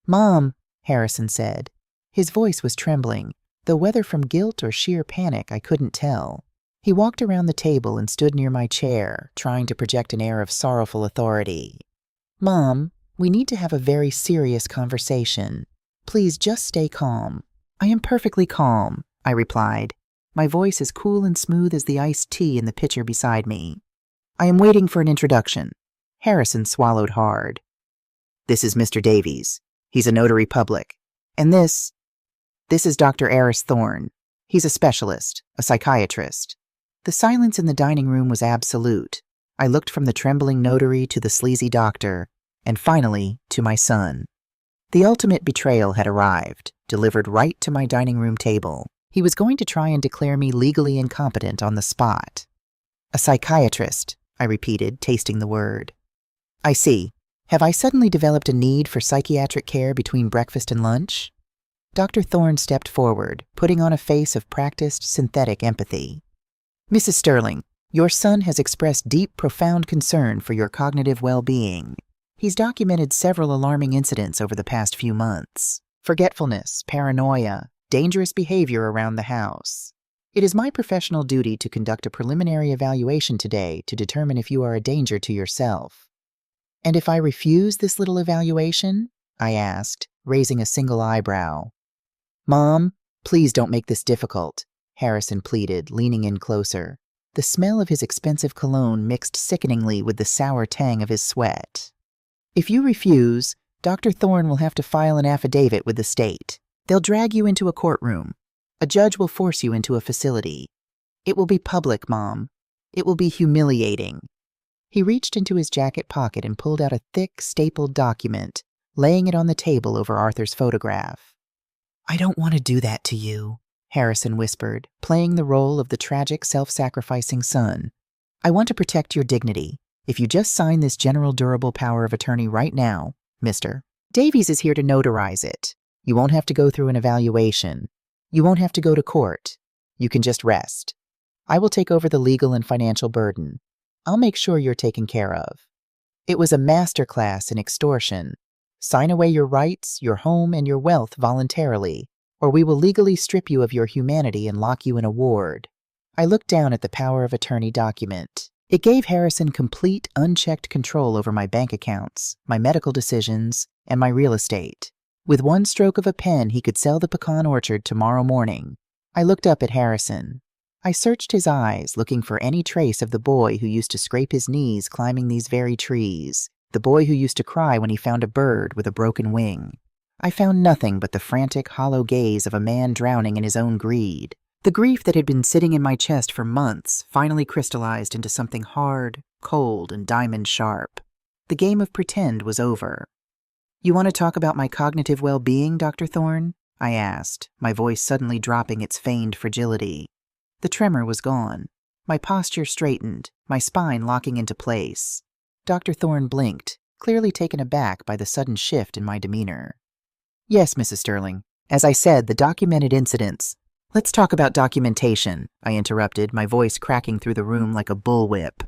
"Mom," Harrison said. His voice was trembling, though whether from guilt or sheer panic I couldn't tell. He walked around the table and stood near my chair, trying to project an air of sorrowful authority. "Mom, we need to have a very serious conversation. Please just stay calm." "I am perfectly calm," I replied, my voice as cool and smooth as the iced tea in the pitcher beside me. "I am waiting for an introduction." Harrison swallowed hard. "This is Mr. Davies. He's a notary public. And this is Dr. Eris Thorne. He's a specialist, a psychiatrist." The silence in the dining room was absolute. I looked from the trembling notary to the sleazy doctor, and finally to my son. The ultimate betrayal had arrived, delivered right to my dining room table. He was going to try and declare me legally incompetent on the spot. "A psychiatrist," I repeated, tasting the word. "I see. Have I suddenly developed a need for psychiatric care between breakfast and lunch?" Dr. Thorne stepped forward, putting on a face of practiced, synthetic empathy. "Mrs. Sterling, your son has expressed deep, profound concern for your cognitive well-being. He's documented several alarming incidents over the past few months. Forgetfulness, paranoia, dangerous behavior around the house. It is my professional duty to conduct a preliminary evaluation today to determine if you are a danger to yourself." "And if I refuse this little evaluation?" I asked, raising a single eyebrow. "Mom, please don't make this difficult," Harrison pleaded, leaning in closer. The smell of his expensive cologne mixed sickeningly with the sour tang of his sweat. "If you refuse, Dr. Thorne will have to file an affidavit with the state. They'll drag you into a courtroom. A judge will force you into a facility. It will be public, Mom. It will be humiliating." He reached into his jacket pocket and pulled out a thick, stapled document, laying it on the table over Arthur's photograph. "I don't want to do that to you," Harrison whispered, playing the role of the tragic, self-sacrificing son. "I want to protect your dignity. If you just sign this general durable power of attorney right now, Mr. Davies is here to notarize it. You won't have to go through an evaluation. You won't have to go to court. You can just rest. I will take over the legal and financial burden. I'll make sure you're taken care of." It was a masterclass in extortion. Sign away your rights, your home, and your wealth voluntarily, or we will legally strip you of your humanity and lock you in a ward. I looked down at the power of attorney document. It gave Harrison complete, unchecked control over my bank accounts, my medical decisions, and my real estate. With one stroke of a pen, he could sell the pecan orchard tomorrow morning. I looked up at Harrison. I searched his eyes, looking for any trace of the boy who used to scrape his knees climbing these very trees, the boy who used to cry when he found a bird with a broken wing. I found nothing but the frantic, hollow gaze of a man drowning in his own greed. The grief that had been sitting in my chest for months finally crystallized into something hard, cold, and diamond-sharp. The game of pretend was over. "You want to talk about my cognitive well-being, Dr. Thorne?" I asked, my voice suddenly dropping its feigned fragility. The tremor was gone. My posture straightened, my spine locking into place. Dr. Thorne blinked, clearly taken aback by the sudden shift in my demeanor. "Yes, Mrs. Sterling. As I said, the documented incidents. Let's talk about documentation, I interrupted, my voice cracking through the room like a bullwhip.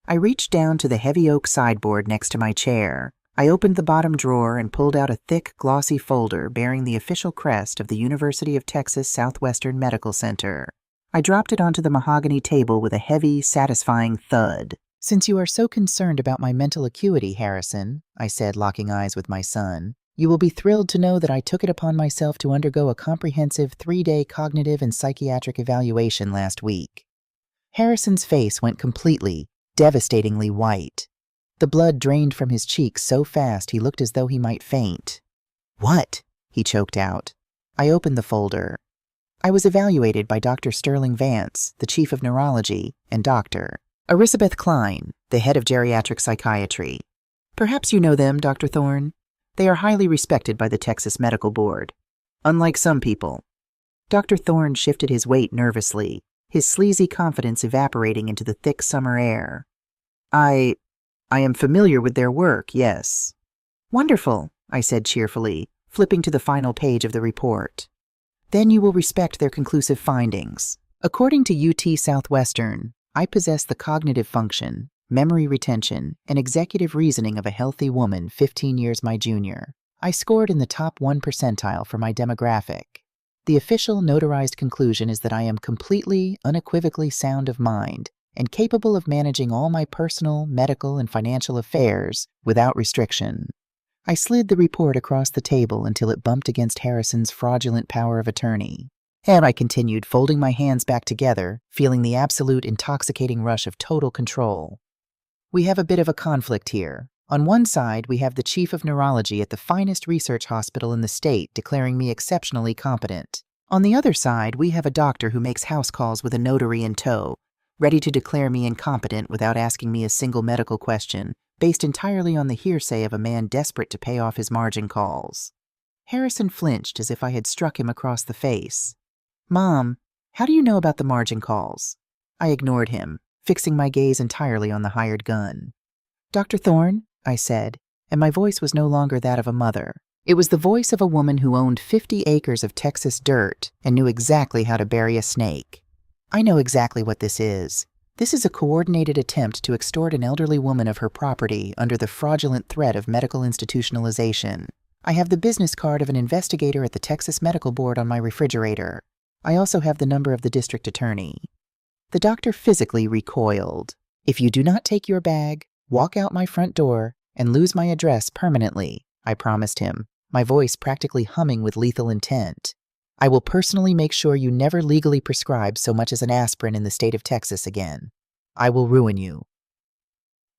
I reached down to the heavy oak sideboard next to my chair. I opened the bottom drawer and pulled out a thick, glossy folder bearing the official crest of the University of Texas Southwestern Medical Center. I dropped it onto the mahogany table with a heavy, satisfying thud. "Since you are so concerned about my mental acuity, Harrison," I said, locking eyes with my son, "you will be thrilled to know that I took it upon myself to undergo a comprehensive 3-day cognitive and psychiatric evaluation last week." Harrison's face went completely, devastatingly white. The blood drained from his cheeks so fast he looked as though he might faint. "What?" he choked out. I opened the folder. I was evaluated by Dr. Sterling Vance, the chief of neurology, and Dr. Elizabeth Klein, the head of geriatric psychiatry. Perhaps you know them, Dr. Thorne. They are highly respected by the Texas Medical Board. Unlike some people. Dr. Thorne shifted his weight nervously, his sleazy confidence evaporating into the thick summer air. I am familiar with their work, yes." "Wonderful," I said cheerfully, flipping to the final page of the report. "Then you will respect their conclusive findings. According to UT Southwestern, I possess the cognitive function, memory retention, and executive reasoning of a healthy woman 15 years my junior. I scored in the top 1 percentile for my demographic. The official notarized conclusion is that I am completely, unequivocally sound of mind and capable of managing all my personal, medical, and financial affairs without restriction." I slid the report across the table until it bumped against Harrison's fraudulent power of attorney. And I continued, folding my hands back together, feeling the absolute intoxicating rush of total control. "We have a bit of a conflict here. On one side, we have the chief of neurology at the finest research hospital in the state declaring me exceptionally competent. On the other side, we have a doctor who makes house calls with a notary in tow, ready to declare me incompetent without asking me a single medical question, based entirely on the hearsay of a man desperate to pay off his margin calls." Harrison flinched as if I had struck him across the face. "Mom, how do you know about the margin calls?" I ignored him, fixing my gaze entirely on the hired gun. "Dr. Thorne," I said, and my voice was no longer that of a mother. It was the voice of a woman who owned 50 acres of Texas dirt and knew exactly how to bury a snake. "I know exactly what this is. This is a coordinated attempt to extort an elderly woman of her property under the fraudulent threat of medical institutionalization. I have the business card of an investigator at the Texas Medical Board on my refrigerator. I also have the number of the district attorney." The doctor physically recoiled. "If you do not take your bag, walk out my front door, and lose my address permanently," I promised him, my voice practically humming with lethal intent, "I will personally make sure you never legally prescribe so much as an aspirin in the state of Texas again. I will ruin you."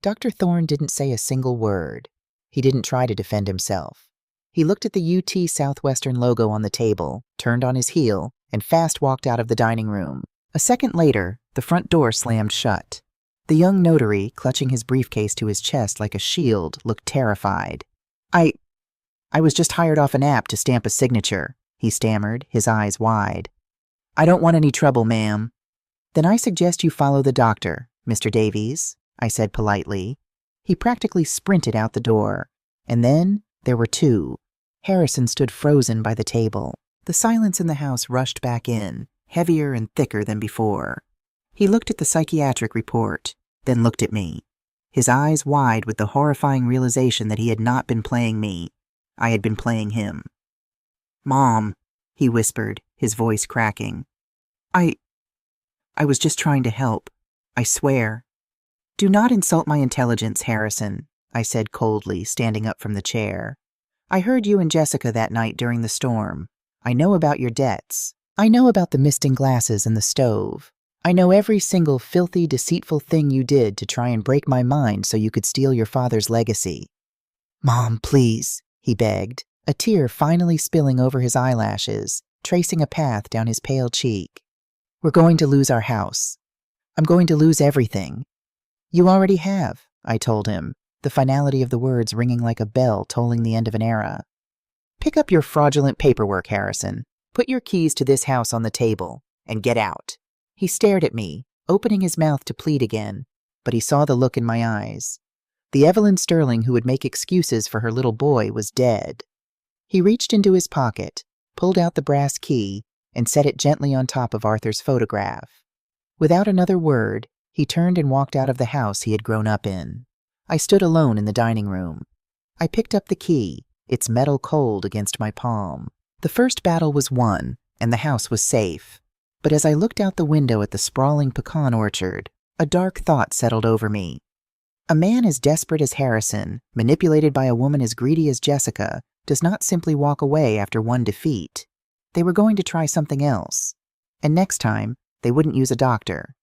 Dr. Thorne didn't say a single word. He didn't try to defend himself. He looked at the UT Southwestern logo on the table, turned on his heel, and fast walked out of the dining room. A second later, the front door slammed shut. The young notary, clutching his briefcase to his chest like a shield, looked terrified. I was just hired off an app to stamp a signature," he stammered, his eyes wide. "I don't want any trouble, ma'am." "Then I suggest you follow the doctor, Mr. Davies," I said politely. He practically sprinted out the door. And then there were two. Harrison stood frozen by the table. The silence in the house rushed back in, heavier and thicker than before. He looked at the psychiatric report, then looked at me, his eyes wide with the horrifying realization that he had not been playing me. I had been playing him. "Mom," he whispered, his voice cracking. I was just trying to help. I swear." "Do not insult my intelligence, Harrison," I said coldly, standing up from the chair. "I heard you and Jessica that night during the storm. I know about your debts. I know about the misting glasses and the stove. I know every single filthy, deceitful thing you did to try and break my mind so you could steal your father's legacy." "Mom, please," he begged, a tear finally spilling over his eyelashes, tracing a path down his pale cheek. "We're going to lose our house. I'm going to lose everything." "You already have," I told him, the finality of the words ringing like a bell tolling the end of an era. "Pick up your fraudulent paperwork, Harrison. Put your keys to this house on the table, and get out." He stared at me, opening his mouth to plead again, but he saw the look in my eyes. The Evelyn Sterling who would make excuses for her little boy was dead. He reached into his pocket, pulled out the brass key, and set it gently on top of Arthur's photograph. Without another word, he turned and walked out of the house he had grown up in. I stood alone in the dining room. I picked up the key, its metal cold against my palm. The first battle was won, and the house was safe. But as I looked out the window at the sprawling pecan orchard, a dark thought settled over me. A man as desperate as Harrison, manipulated by a woman as greedy as Jessica, does not simply walk away after one defeat. They were going to try something else. And next time, they wouldn't use a doctor.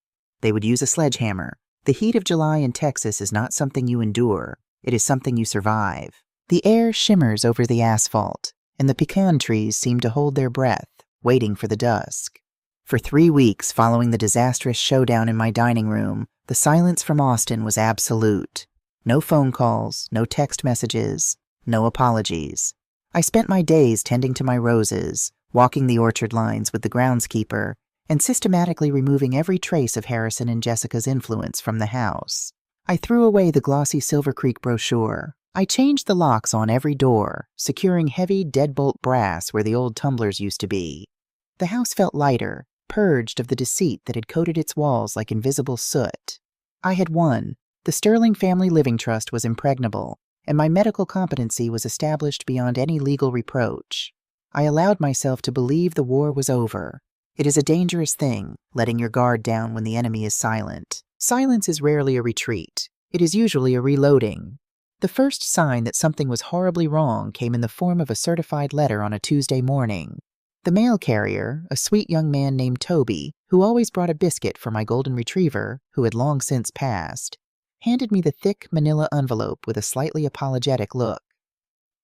They would use a sledgehammer. The heat of July in Texas is not something you endure. It is something you survive. The air shimmers over the asphalt, and the pecan trees seem to hold their breath, waiting for the dusk. For 3 weeks following the disastrous showdown in my dining room, the silence from Austin was absolute. No phone calls, no text messages, no apologies. I spent my days tending to my roses, walking the orchard lines with the groundskeeper, and systematically removing every trace of Harrison and Jessica's influence from the house. I threw away the glossy Silver Creek brochure. I changed the locks on every door, securing heavy deadbolt brass where the old tumblers used to be. The house felt lighter, purged of the deceit that had coated its walls like invisible soot. I had won. The Sterling Family Living Trust was impregnable, and my medical competency was established beyond any legal reproach. I allowed myself to believe the war was over. It is a dangerous thing, letting your guard down when the enemy is silent. Silence is rarely a retreat. It is usually a reloading. The first sign that something was horribly wrong came in the form of a certified letter on a Tuesday morning. The mail carrier, a sweet young man named Toby, who always brought a biscuit for my golden retriever, who had long since passed, handed me the thick manila envelope with a slightly apologetic look.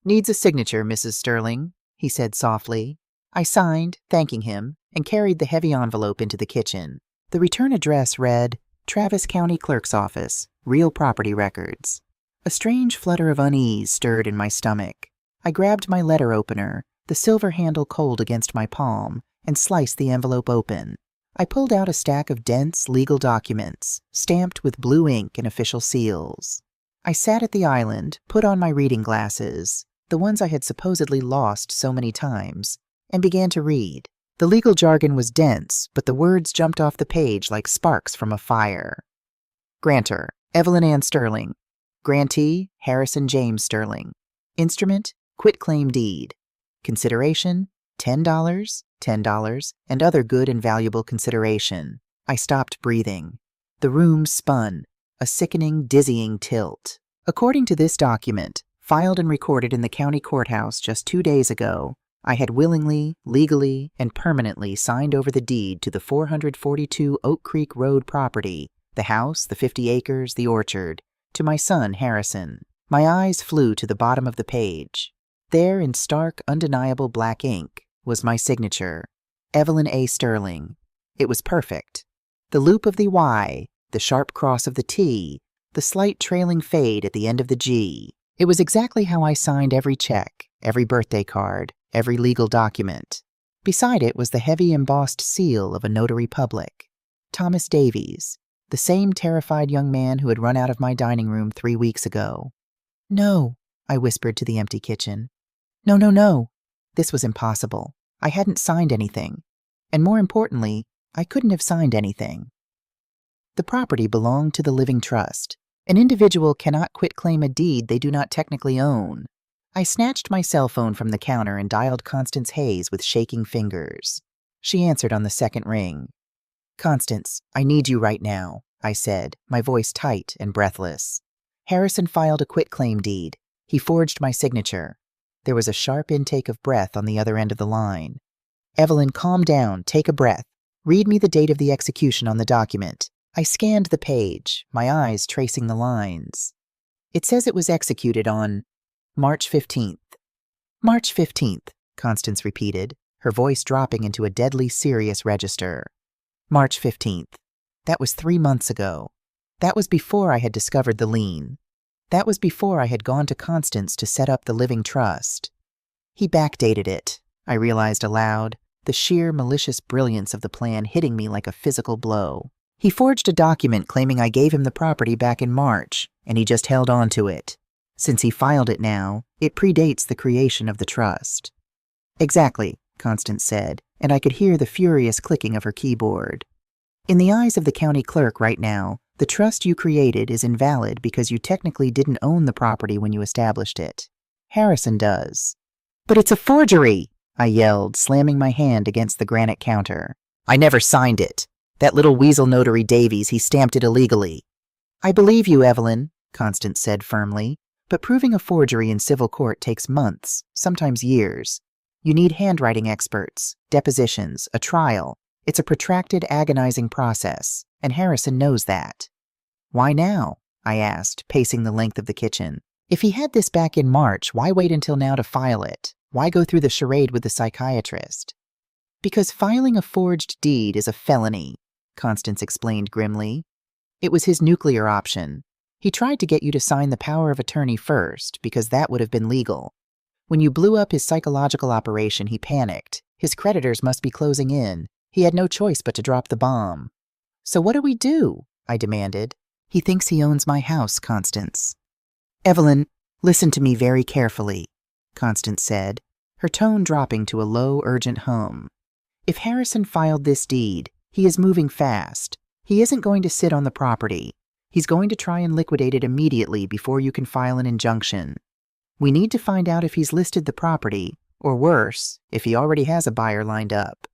"Needs a signature, Mrs. Sterling," he said softly. I signed, thanking him, and carried the heavy envelope into the kitchen. The return address read, Travis County Clerk's Office, Real Property Records. A strange flutter of unease stirred in my stomach. I grabbed my letter opener, the silver handle cold against my palm, and sliced the envelope open. I pulled out a stack of dense legal documents, stamped with blue ink and official seals. I sat at the island, put on my reading glasses, the ones I had supposedly lost so many times, and began to read. The legal jargon was dense, but the words jumped off the page like sparks from a fire. Grantor, Evelyn Ann Sterling. Grantee, Harrison James Sterling. Instrument, quitclaim deed. Consideration, $10, and other good and valuable consideration. I stopped breathing. The room spun, a sickening, dizzying tilt. According to this document, filed and recorded in the county courthouse just 2 days ago, I had willingly, legally, and permanently signed over the deed to the 442 Oak Creek Road property, the house, the 50 acres, the orchard, to my son, Harrison. My eyes flew to the bottom of the page. There, in stark, undeniable black ink, was my signature, Evelyn A. Sterling. It was perfect. The loop of the Y, the sharp cross of the T, the slight trailing fade at the end of the G. It was exactly how I signed every check, every birthday card, every legal document. Beside it was the heavy embossed seal of a notary public. Thomas Davies, the same terrified young man who had run out of my dining room 3 weeks ago. "No," I whispered to the empty kitchen. No, no, no. This was impossible. I hadn't signed anything. And more importantly, I couldn't have signed anything. The property belonged to the Living Trust. An individual cannot quitclaim a deed they do not technically own. I snatched my cell phone from the counter and dialed Constance Hayes with shaking fingers. She answered on the second ring. "Constance, I need you right now," I said, my voice tight and breathless. "Harrison filed a quitclaim deed. He forged my signature." There was a sharp intake of breath on the other end of the line. "Evelyn, calm down. Take a breath. Read me the date of the execution on the document." I scanned the page, my eyes tracing the lines. "It says it was executed on March 15th. "March 15th, Constance repeated, her voice dropping into a deadly serious register. "March 15th. That was 3 months ago. That was before I had discovered the lien. That was before I had gone to Constance to set up the Living Trust. He backdated it," I realized aloud, the sheer malicious brilliance of the plan hitting me like a physical blow. "He forged a document claiming I gave him the property back in March, and he just held on to it. Since he filed it now, it predates the creation of the trust." "Exactly. Constance said, and I could hear the furious clicking of her keyboard. In the eyes of the county clerk right now, the trust you created is invalid because you technically didn't own the property when you established it. Harrison does. But it's a forgery, I yelled, slamming my hand against the granite counter. I never signed it. That little weasel notary Davies, he stamped it illegally. I believe you, Evelyn, Constance said firmly, but proving a forgery in civil court takes months, sometimes years. You need handwriting experts, depositions, a trial. It's a protracted, agonizing process, and Harrison knows that. Why now? I asked, pacing the length of the kitchen. If he had this back in March, why wait until now to file it? Why go through the charade with the psychiatrist? Because filing a forged deed is a felony, Constance explained grimly. It was his nuclear option. He tried to get you to sign the power of attorney first, because that would have been legal. When you blew up his psychological operation, he panicked. His creditors must be closing in. He had no choice but to drop the bomb. So what do we do? I demanded. He thinks he owns my house, Constance. Evelyn, listen to me very carefully, Constance said, her tone dropping to a low, urgent hum. If Harrison filed this deed, he is moving fast. He isn't going to sit on the property. He's going to try and liquidate it immediately before you can file an injunction. We need to find out if he's listed the property, or worse, if he already has a buyer lined up.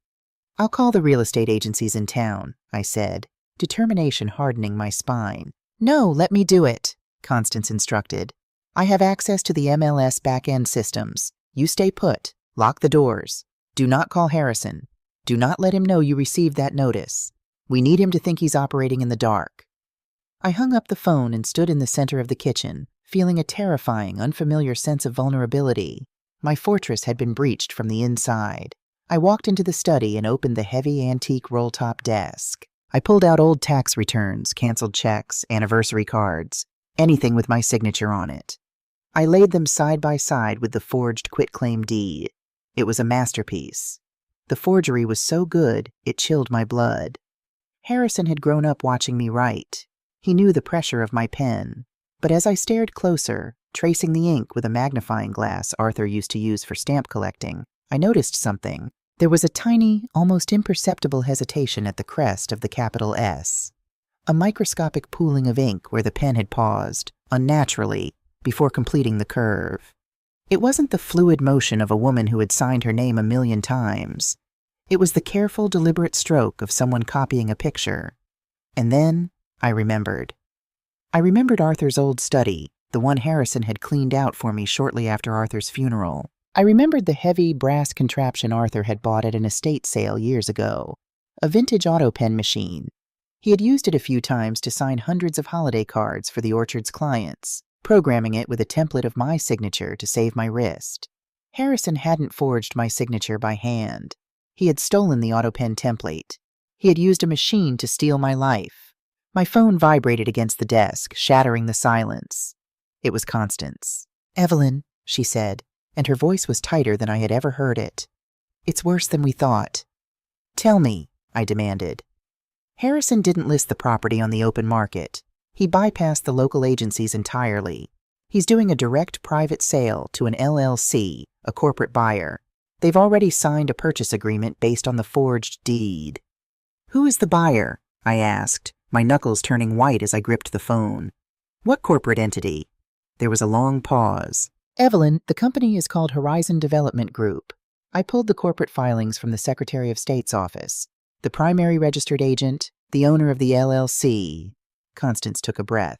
I'll call the real estate agencies in town, I said, determination hardening my spine. No, let me do it, Constance instructed. I have access to the MLS back-end systems. You stay put. Lock the doors. Do not call Harrison. Do not let him know you received that notice. We need him to think he's operating in the dark. I hung up the phone and stood in the center of the kitchen, feeling a terrifying, unfamiliar sense of vulnerability. My fortress had been breached from the inside. I walked into the study and opened the heavy antique roll-top desk. I pulled out old tax returns, canceled checks, anniversary cards, anything with my signature on it. I laid them side by side with the forged quitclaim deed. It was a masterpiece. The forgery was so good, it chilled my blood. Harrison had grown up watching me write. He knew the pressure of my pen. But as I stared closer, tracing the ink with a magnifying glass Arthur used to use for stamp collecting, I noticed something. There was a tiny, almost imperceptible hesitation at the crest of the capital S. A microscopic pooling of ink where the pen had paused, unnaturally, before completing the curve. It wasn't the fluid motion of a woman who had signed her name 1,000,000 times. It was the careful, deliberate stroke of someone copying a picture. And then I remembered. I remembered Arthur's old study, the one Harrison had cleaned out for me shortly after Arthur's funeral. I remembered the heavy brass contraption Arthur had bought at an estate sale years ago, a vintage auto pen machine. He had used it a few times to sign hundreds of holiday cards for the orchard's clients, programming it with a template of my signature to save my wrist. Harrison hadn't forged my signature by hand. He had stolen the auto pen template. He had used a machine to steal my life. My phone vibrated against the desk, shattering the silence. It was Constance. "Evelyn," she said, and her voice was tighter than I had ever heard it. "It's worse than we thought." "Tell me," I demanded. Harrison didn't list the property on the open market. He bypassed the local agencies entirely. He's doing a direct private sale to an LLC, a corporate buyer. They've already signed a purchase agreement based on the forged deed. "Who is the buyer?" I asked, my knuckles turning white as I gripped the phone. "What corporate entity?" There was a long pause. "Evelyn, the company is called Horizon Development Group." I pulled the corporate filings from the Secretary of State's office. "The primary registered agent, the owner of the LLC." Constance took a breath.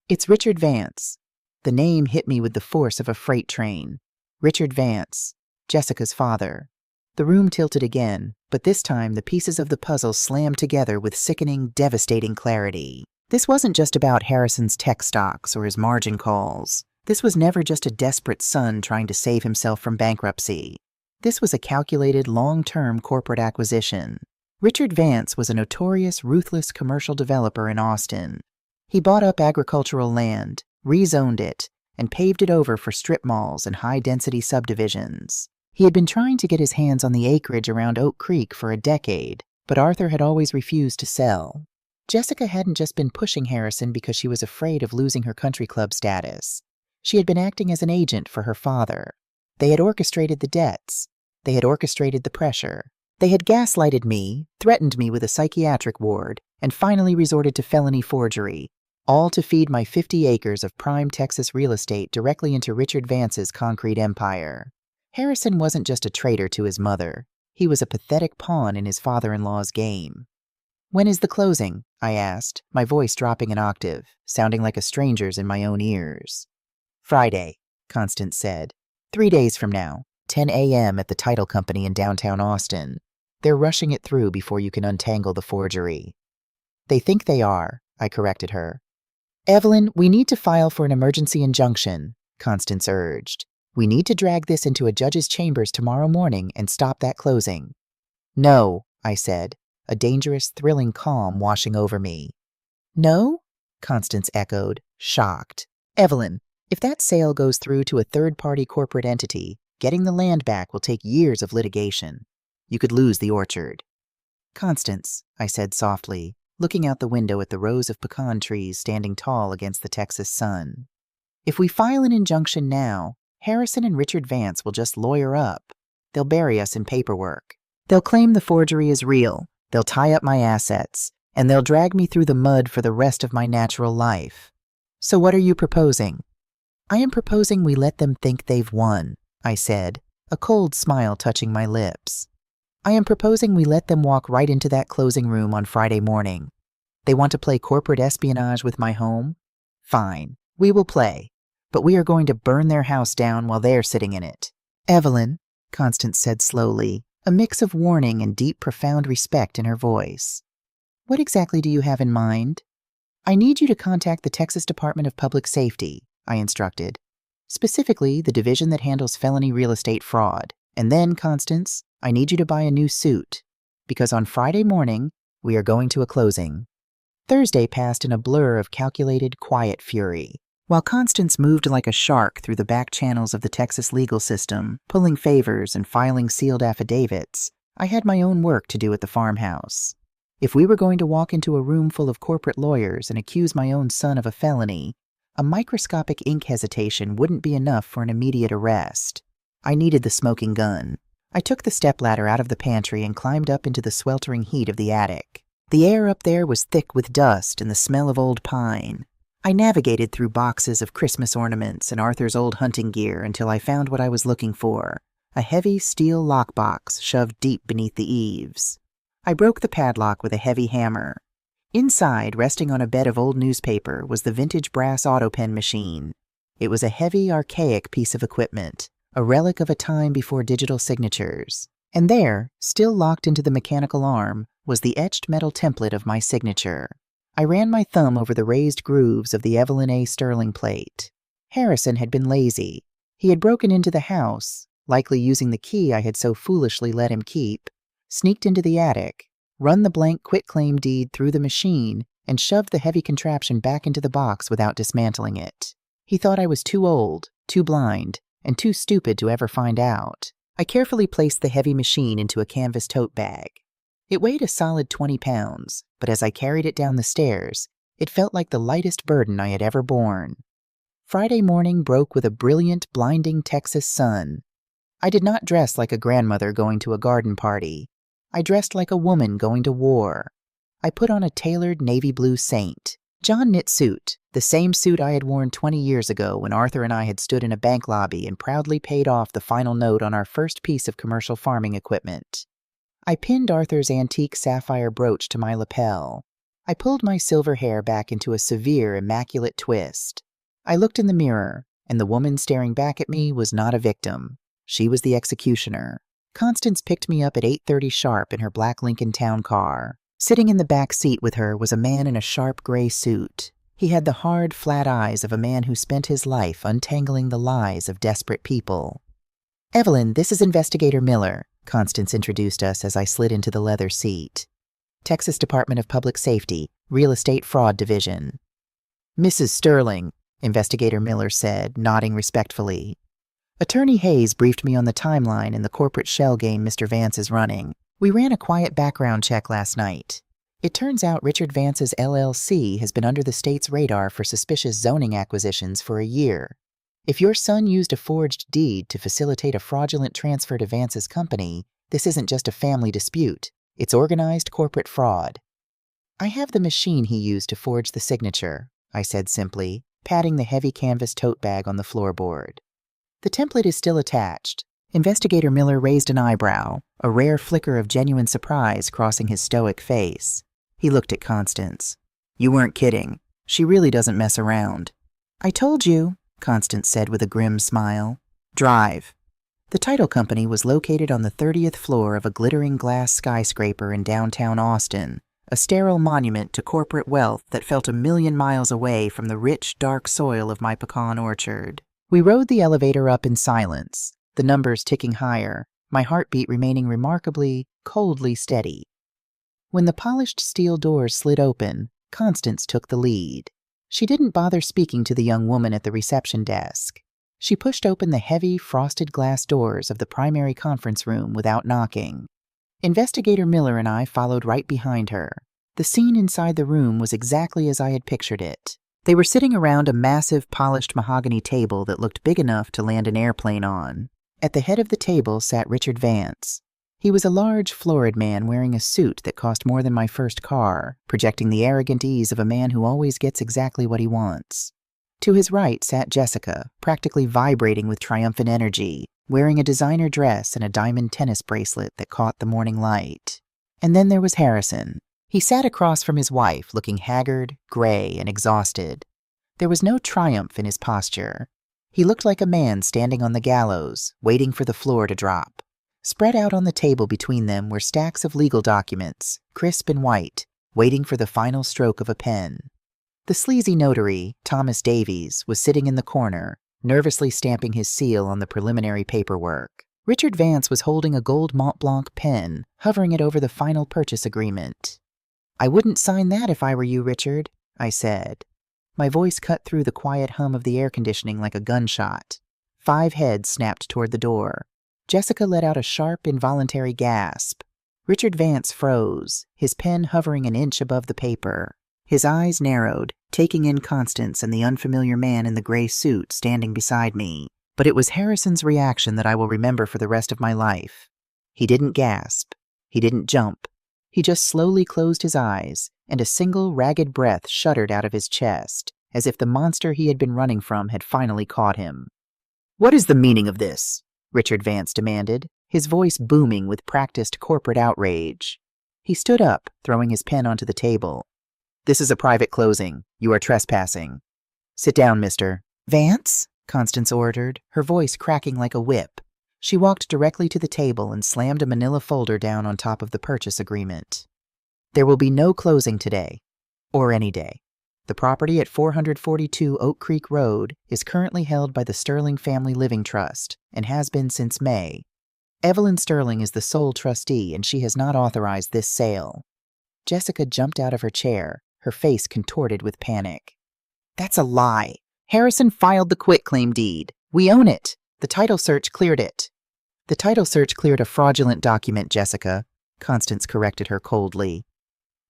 "It's Richard Vance." The name hit me with the force of a freight train. Richard Vance, Jessica's father. The room tilted again, but this time the pieces of the puzzle slammed together with sickening, devastating clarity. This wasn't just about Harrison's tech stocks or his margin calls. This was never just a desperate son trying to save himself from bankruptcy. This was a calculated, long-term corporate acquisition. Richard Vance was a notorious, ruthless commercial developer in Austin. He bought up agricultural land, rezoned it, and paved it over for strip malls and high-density subdivisions. He had been trying to get his hands on the acreage around Oak Creek for a decade, but Arthur had always refused to sell. Jessica hadn't just been pushing Harrison because she was afraid of losing her country club status. She had been acting as an agent for her father. They had orchestrated the debts. They had orchestrated the pressure. They had gaslighted me, threatened me with a psychiatric ward, and finally resorted to felony forgery, all to feed my 50 acres of prime Texas real estate directly into Richard Vance's concrete empire. Harrison wasn't just a traitor to his mother. He was a pathetic pawn in his father-in-law's game. "When is the closing?" I asked, my voice dropping an octave, sounding like a stranger's in my own ears. "Friday," Constance said. 3 days from now, 10 a.m. at the title company in downtown Austin. They're rushing it through before you can untangle the forgery. "They think they are," I corrected her. "Evelyn, we need to file for an emergency injunction," Constance urged. "We need to drag this into a judge's chambers tomorrow morning and stop that closing." "No," I said, a dangerous, thrilling calm washing over me. "No?" Constance echoed, shocked. "Evelyn, if that sale goes through to a third-party corporate entity, getting the land back will take years of litigation. You could lose the orchard." "Constance," I said softly, looking out the window at the rows of pecan trees standing tall against the Texas sun. "If we file an injunction now, Harrison and Richard Vance will just lawyer up. They'll bury us in paperwork. They'll claim the forgery is real. They'll tie up my assets, and they'll drag me through the mud for the rest of my natural life. So what are you proposing?" "I am proposing we let them think they've won," I said, a cold smile touching my lips. "I am proposing we let them walk right into that closing room on Friday morning. They want to play corporate espionage with my home? Fine, we will play, but we are going to burn their house down while they're sitting in it." "Evelyn," Constance said slowly, a mix of warning and deep, profound respect in her voice. "What exactly do you have in mind?" "I need you to contact the Texas Department of Public Safety," I instructed. "Specifically, the division that handles felony real estate fraud. And then, Constance, I need you to buy a new suit, because on Friday morning, we are going to a closing." Thursday passed in a blur of calculated, quiet fury. While Constance moved like a shark through the back channels of the Texas legal system, pulling favors and filing sealed affidavits, I had my own work to do at the farmhouse. If we were going to walk into a room full of corporate lawyers and accuse my own son of a felony, a microscopic ink hesitation wouldn't be enough for an immediate arrest. I needed the smoking gun. I took the stepladder out of the pantry and climbed up into the sweltering heat of the attic. The air up there was thick with dust and the smell of old pine. I navigated through boxes of Christmas ornaments and Arthur's old hunting gear until I found what I was looking for, a heavy steel lockbox shoved deep beneath the eaves. I broke the padlock with a heavy hammer. Inside, resting on a bed of old newspaper, was the vintage brass autopen machine. It was a heavy, archaic piece of equipment, a relic of a time before digital signatures. And there, still locked into the mechanical arm, was the etched metal template of my signature. I ran my thumb over the raised grooves of the Evelyn A. Sterling plate. Harrison had been lazy. He had broken into the house, likely using the key I had so foolishly let him keep, sneaked into the attic, run the blank quitclaim deed through the machine, and shoved the heavy contraption back into the box without dismantling it. He thought I was too old, too blind, and too stupid to ever find out. I carefully placed the heavy machine into a canvas tote bag. It weighed a solid 20 pounds, but as I carried it down the stairs, it felt like the lightest burden I had ever borne. Friday morning broke with a brilliant, blinding Texas sun. I did not dress like a grandmother going to a garden party. I dressed like a woman going to war. I put on a tailored navy blue Saint John knit suit, the same suit I had worn 20 years ago when Arthur and I had stood in a bank lobby and proudly paid off the final note on our first piece of commercial farming equipment. I pinned Arthur's antique sapphire brooch to my lapel. I pulled my silver hair back into a severe, immaculate twist. I looked in the mirror, and the woman staring back at me was not a victim. She was the executioner. Constance picked me up at 8:30 sharp in her black Lincoln Town car. Sitting in the back seat with her was a man in a sharp gray suit. He had the hard, flat eyes of a man who spent his life untangling the lies of desperate people. "Evelyn, this is Investigator Miller," Constance introduced us as I slid into the leather seat. "Texas Department of Public Safety, Real Estate Fraud Division." "Mrs. Sterling," Investigator Miller said, nodding respectfully. "Attorney Hayes briefed me on the timeline in the corporate shell game Mr. Vance is running. We ran a quiet background check last night. It turns out Richard Vance's LLC has been under the state's radar for suspicious zoning acquisitions for a year. If your son used a forged deed to facilitate a fraudulent transfer to Vance's company, this isn't just a family dispute. It's organized corporate fraud. I have the machine he used to forge the signature, I said simply, patting the heavy canvas tote bag on the floorboard. The template is still attached. Investigator Miller raised an eyebrow, a rare flicker of genuine surprise crossing his stoic face. He looked at Constance. You weren't kidding. She really doesn't mess around. I told you, Constance said with a grim smile. Drive. The title company was located on the 30th floor of a glittering glass skyscraper in downtown Austin, a sterile monument to corporate wealth that felt a million miles away from the rich, dark soil of my pecan orchard. We rode the elevator up in silence, the numbers ticking higher, my heartbeat remaining remarkably, coldly steady. When the polished steel doors slid open, Constance took the lead. She didn't bother speaking to the young woman at the reception desk. She pushed open the heavy, frosted glass doors of the primary conference room without knocking. Investigator Miller and I followed right behind her. The scene inside the room was exactly as I had pictured it. They were sitting around a massive, polished mahogany table that looked big enough to land an airplane on. At the head of the table sat Richard Vance. He was a large, florid man wearing a suit that cost more than my first car, projecting the arrogant ease of a man who always gets exactly what he wants. To his right sat Jessica, practically vibrating with triumphant energy, wearing a designer dress and a diamond tennis bracelet that caught the morning light. And then there was Harrison. He sat across from his wife, looking haggard, gray, and exhausted. There was no triumph in his posture. He looked like a man standing on the gallows, waiting for the floor to drop. Spread out on the table between them were stacks of legal documents, crisp and white, waiting for the final stroke of a pen. The sleazy notary, Thomas Davies, was sitting in the corner, nervously stamping his seal on the preliminary paperwork. Richard Vance was holding a gold Mont Blanc pen, hovering it over the final purchase agreement. I wouldn't sign that if I were you, Richard, I said. My voice cut through the quiet hum of the air conditioning like a gunshot. 5 heads snapped toward the door. Jessica let out a sharp, involuntary gasp. Richard Vance froze, his pen hovering an inch above the paper. His eyes narrowed, taking in Constance and the unfamiliar man in the gray suit standing beside me. But it was Harrison's reaction that I will remember for the rest of my life. He didn't gasp. He didn't jump. He just slowly closed his eyes, and a single ragged breath shuddered out of his chest, as if the monster he had been running from had finally caught him. What is the meaning of this? Richard Vance demanded, his voice booming with practiced corporate outrage. He stood up, throwing his pen onto the table. This is a private closing. You are trespassing. Sit down, mister. Vance? Constance ordered, her voice cracking like a whip. She walked directly to the table and slammed a manila folder down on top of the purchase agreement. There will be no closing today, or any day. The property at 442 Oak Creek Road is currently held by the Sterling Family Living Trust and has been since May. Evelyn Sterling is the sole trustee and she has not authorized this sale. Jessica jumped out of her chair, her face contorted with panic. That's a lie. Harrison filed the quitclaim deed. We own it. The title search cleared it. The title search cleared a fraudulent document, Jessica, Constance corrected her coldly.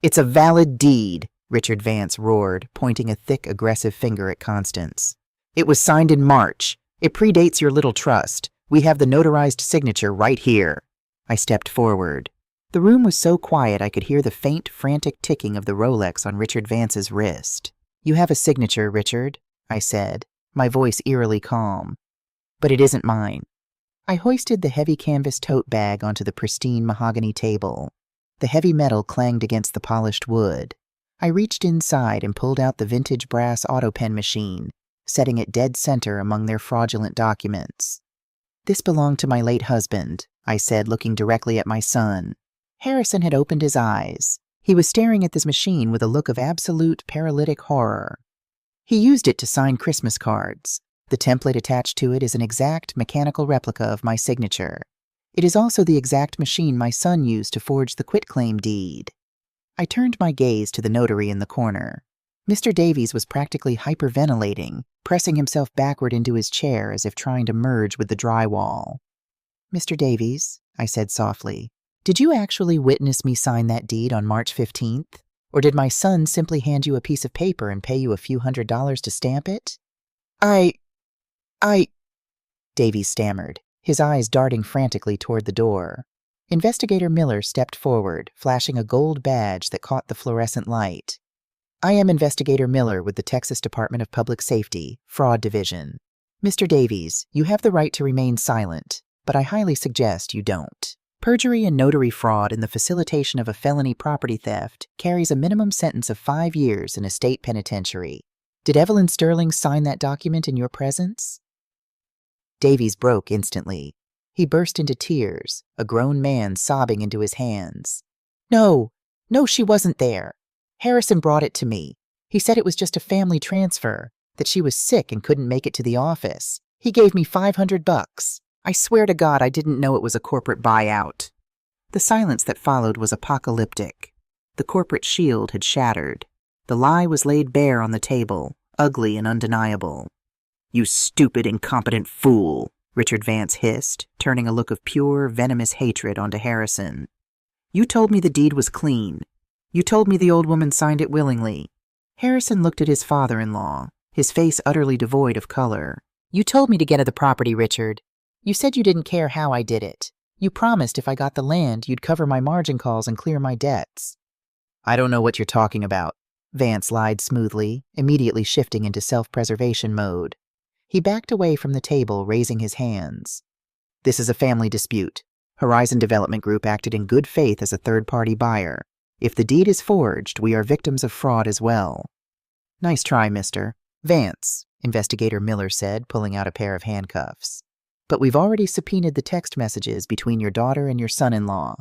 It's a valid deed, Richard Vance roared, pointing a thick, aggressive finger at Constance. It was signed in March. It predates your little trust. We have the notarized signature right here. I stepped forward. The room was so quiet I could hear the faint, frantic ticking of the Rolex on Richard Vance's wrist. You have a signature, Richard, I said, my voice eerily calm. But it isn't mine. I hoisted the heavy canvas tote bag onto the pristine mahogany table. The heavy metal clanged against the polished wood. I reached inside and pulled out the vintage brass autopen machine, setting it dead center among their fraudulent documents. This belonged to my late husband, I said, looking directly at my son. Harrison had opened his eyes. He was staring at this machine with a look of absolute paralytic horror. He used it to sign Christmas cards. The template attached to it is an exact mechanical replica of my signature. It is also the exact machine my son used to forge the quitclaim deed. I turned my gaze to the notary in the corner. Mr. Davies was practically hyperventilating, pressing himself backward into his chair as if trying to merge with the drywall. Mr. Davies, I said softly, did you actually witness me sign that deed on March 15th? Or did my son simply hand you a piece of paper and pay you a few $100s to stamp it? Davies stammered, his eyes darting frantically toward the door. Investigator Miller stepped forward, flashing a gold badge that caught the fluorescent light. I am Investigator Miller with the Texas Department of Public Safety, Fraud Division. Mr. Davies, you have the right to remain silent, but I highly suggest you don't. Perjury and notary fraud in the facilitation of a felony property theft carries a minimum sentence of 5 years in a state penitentiary. Did Evelyn Sterling sign that document in your presence? Davies broke instantly. He burst into tears, a grown man sobbing into his hands. No, she wasn't there. Harrison brought it to me. He said it was just a family transfer, that she was sick and couldn't make it to the office. He gave me $500. I swear to God I didn't know it was a corporate buyout. The silence that followed was apocalyptic. The corporate shield had shattered. The lie was laid bare on the table, ugly and undeniable. You stupid, incompetent fool, Richard Vance hissed, turning a look of pure, venomous hatred onto Harrison. You told me the deed was clean. You told me the old woman signed it willingly. Harrison looked at his father-in-law, his face utterly devoid of color. You told me to get at the property, Richard. You said you didn't care how I did it. You promised if I got the land, you'd cover my margin calls and clear my debts. I don't know what you're talking about, Vance lied smoothly, immediately shifting into self-preservation mode. He backed away from the table, raising his hands. This is a family dispute. Horizon Development Group acted in good faith as a third-party buyer. If the deed is forged, we are victims of fraud as well. Nice try, mister. Vance, Investigator Miller said, pulling out a pair of handcuffs. But we've already subpoenaed the text messages between your daughter and your son-in-law.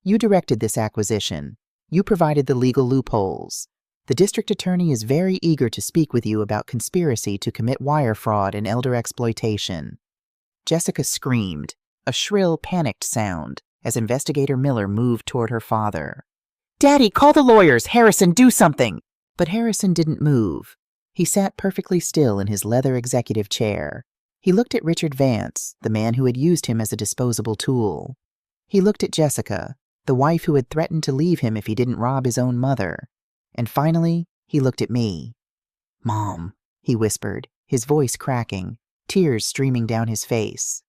You directed this acquisition. You provided the legal loopholes. The district attorney is very eager to speak with you about conspiracy to commit wire fraud and elder exploitation. Jessica screamed, a shrill, panicked sound, as Investigator Miller moved toward her father. Daddy, call the lawyers! Harrison, do something! But Harrison didn't move. He sat perfectly still in his leather executive chair. He looked at Richard Vance, the man who had used him as a disposable tool. He looked at Jessica, the wife who had threatened to leave him if he didn't rob his own mother. And finally, he looked at me. Mom, he whispered, his voice cracking, tears streaming down his face.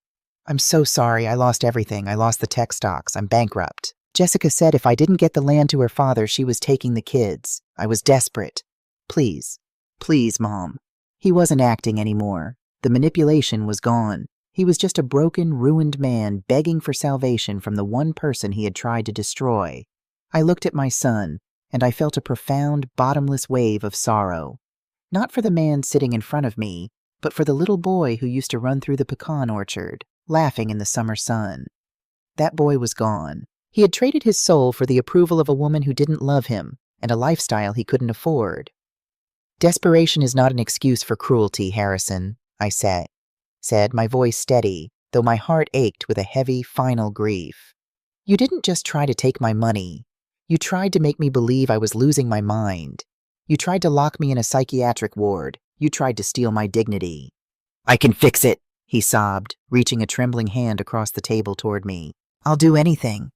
I'm so sorry. I lost everything. I lost the tech stocks. I'm bankrupt. Jessica said if I didn't get the land to her father, she was taking the kids. I was desperate. Please, Mom. He wasn't acting anymore. The manipulation was gone. He was just a broken, ruined man begging for salvation from the one person he had tried to destroy. I looked at my son, and I felt a profound, bottomless wave of sorrow. Not for the man sitting in front of me, but for the little boy who used to run through the pecan orchard, laughing in the summer sun. That boy was gone. He had traded his soul for the approval of a woman who didn't love him, and a lifestyle he couldn't afford. Desperation is not an excuse for cruelty, Harrison, I said, my voice steady, though my heart ached with a heavy, final grief. You didn't just try to take my money. You tried to make me believe I was losing my mind. You tried to lock me in a psychiatric ward. You tried to steal my dignity. I can fix it, he sobbed, reaching a trembling hand across the table toward me. I'll do anything.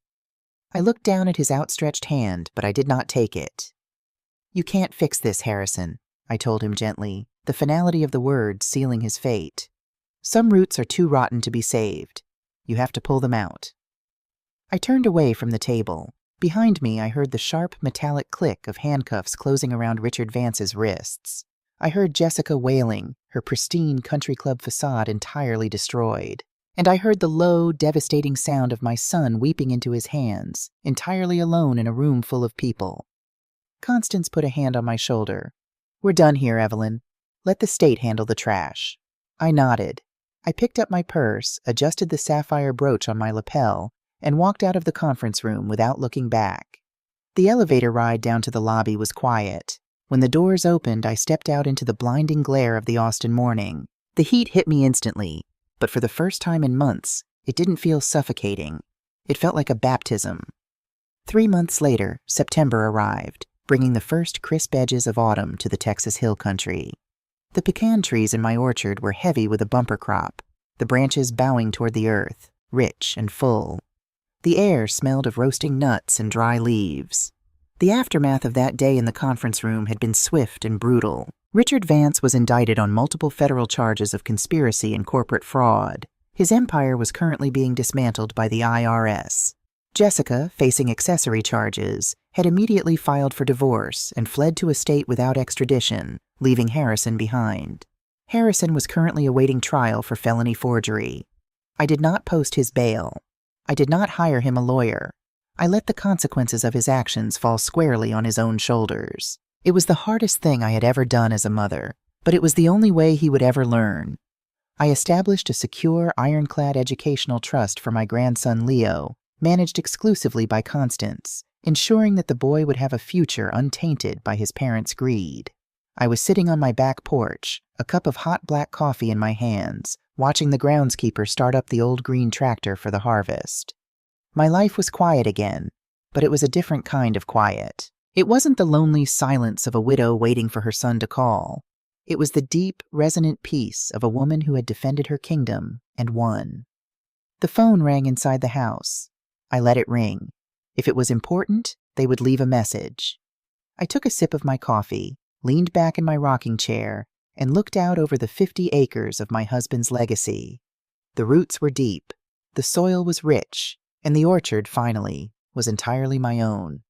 I looked down at his outstretched hand, but I did not take it. You can't fix this, Harrison, I told him gently, the finality of the words sealing his fate. Some roots are too rotten to be saved. You have to pull them out. I turned away from the table. Behind me, I heard the sharp, metallic click of handcuffs closing around Richard Vance's wrists. I heard Jessica wailing, her pristine country club facade entirely destroyed. And I heard the low, devastating sound of my son weeping into his hands, entirely alone in a room full of people. Constance put a hand on my shoulder. We're done here, Evelyn. Let the state handle the trash. I nodded. I picked up my purse, adjusted the sapphire brooch on my lapel, and walked out of the conference room without looking back. The elevator ride down to the lobby was quiet. When the doors opened, I stepped out into the blinding glare of the Austin morning. The heat hit me instantly, but for the first time in months, it didn't feel suffocating. It felt like a baptism. 3 months later, September arrived, bringing the first crisp edges of autumn to the Texas hill country. The pecan trees in my orchard were heavy with a bumper crop, the branches bowing toward the earth, rich and full. The air smelled of roasting nuts and dry leaves. The aftermath of that day in the conference room had been swift and brutal. Richard Vance was indicted on multiple federal charges of conspiracy and corporate fraud. His empire was currently being dismantled by the IRS. Jessica, facing accessory charges, had immediately filed for divorce and fled to a state without extradition, leaving Harrison behind. Harrison was currently awaiting trial for felony forgery. I did not post his bail. I did not hire him a lawyer. I let the consequences of his actions fall squarely on his own shoulders. It was the hardest thing I had ever done as a mother, but it was the only way he would ever learn. I established a secure, ironclad educational trust for my grandson Leo, managed exclusively by Constance, ensuring that the boy would have a future untainted by his parents' greed. I was sitting on my back porch, a cup of hot black coffee in my hands, watching the groundskeeper start up the old green tractor for the harvest. My life was quiet again, but it was a different kind of quiet. It wasn't the lonely silence of a widow waiting for her son to call. It was the deep, resonant peace of a woman who had defended her kingdom and won. The phone rang inside the house. I let it ring. If it was important, they would leave a message. I took a sip of my coffee, leaned back in my rocking chair, and looked out over the 50 acres of my husband's legacy. The roots were deep, the soil was rich, and the orchard, finally, was entirely my own.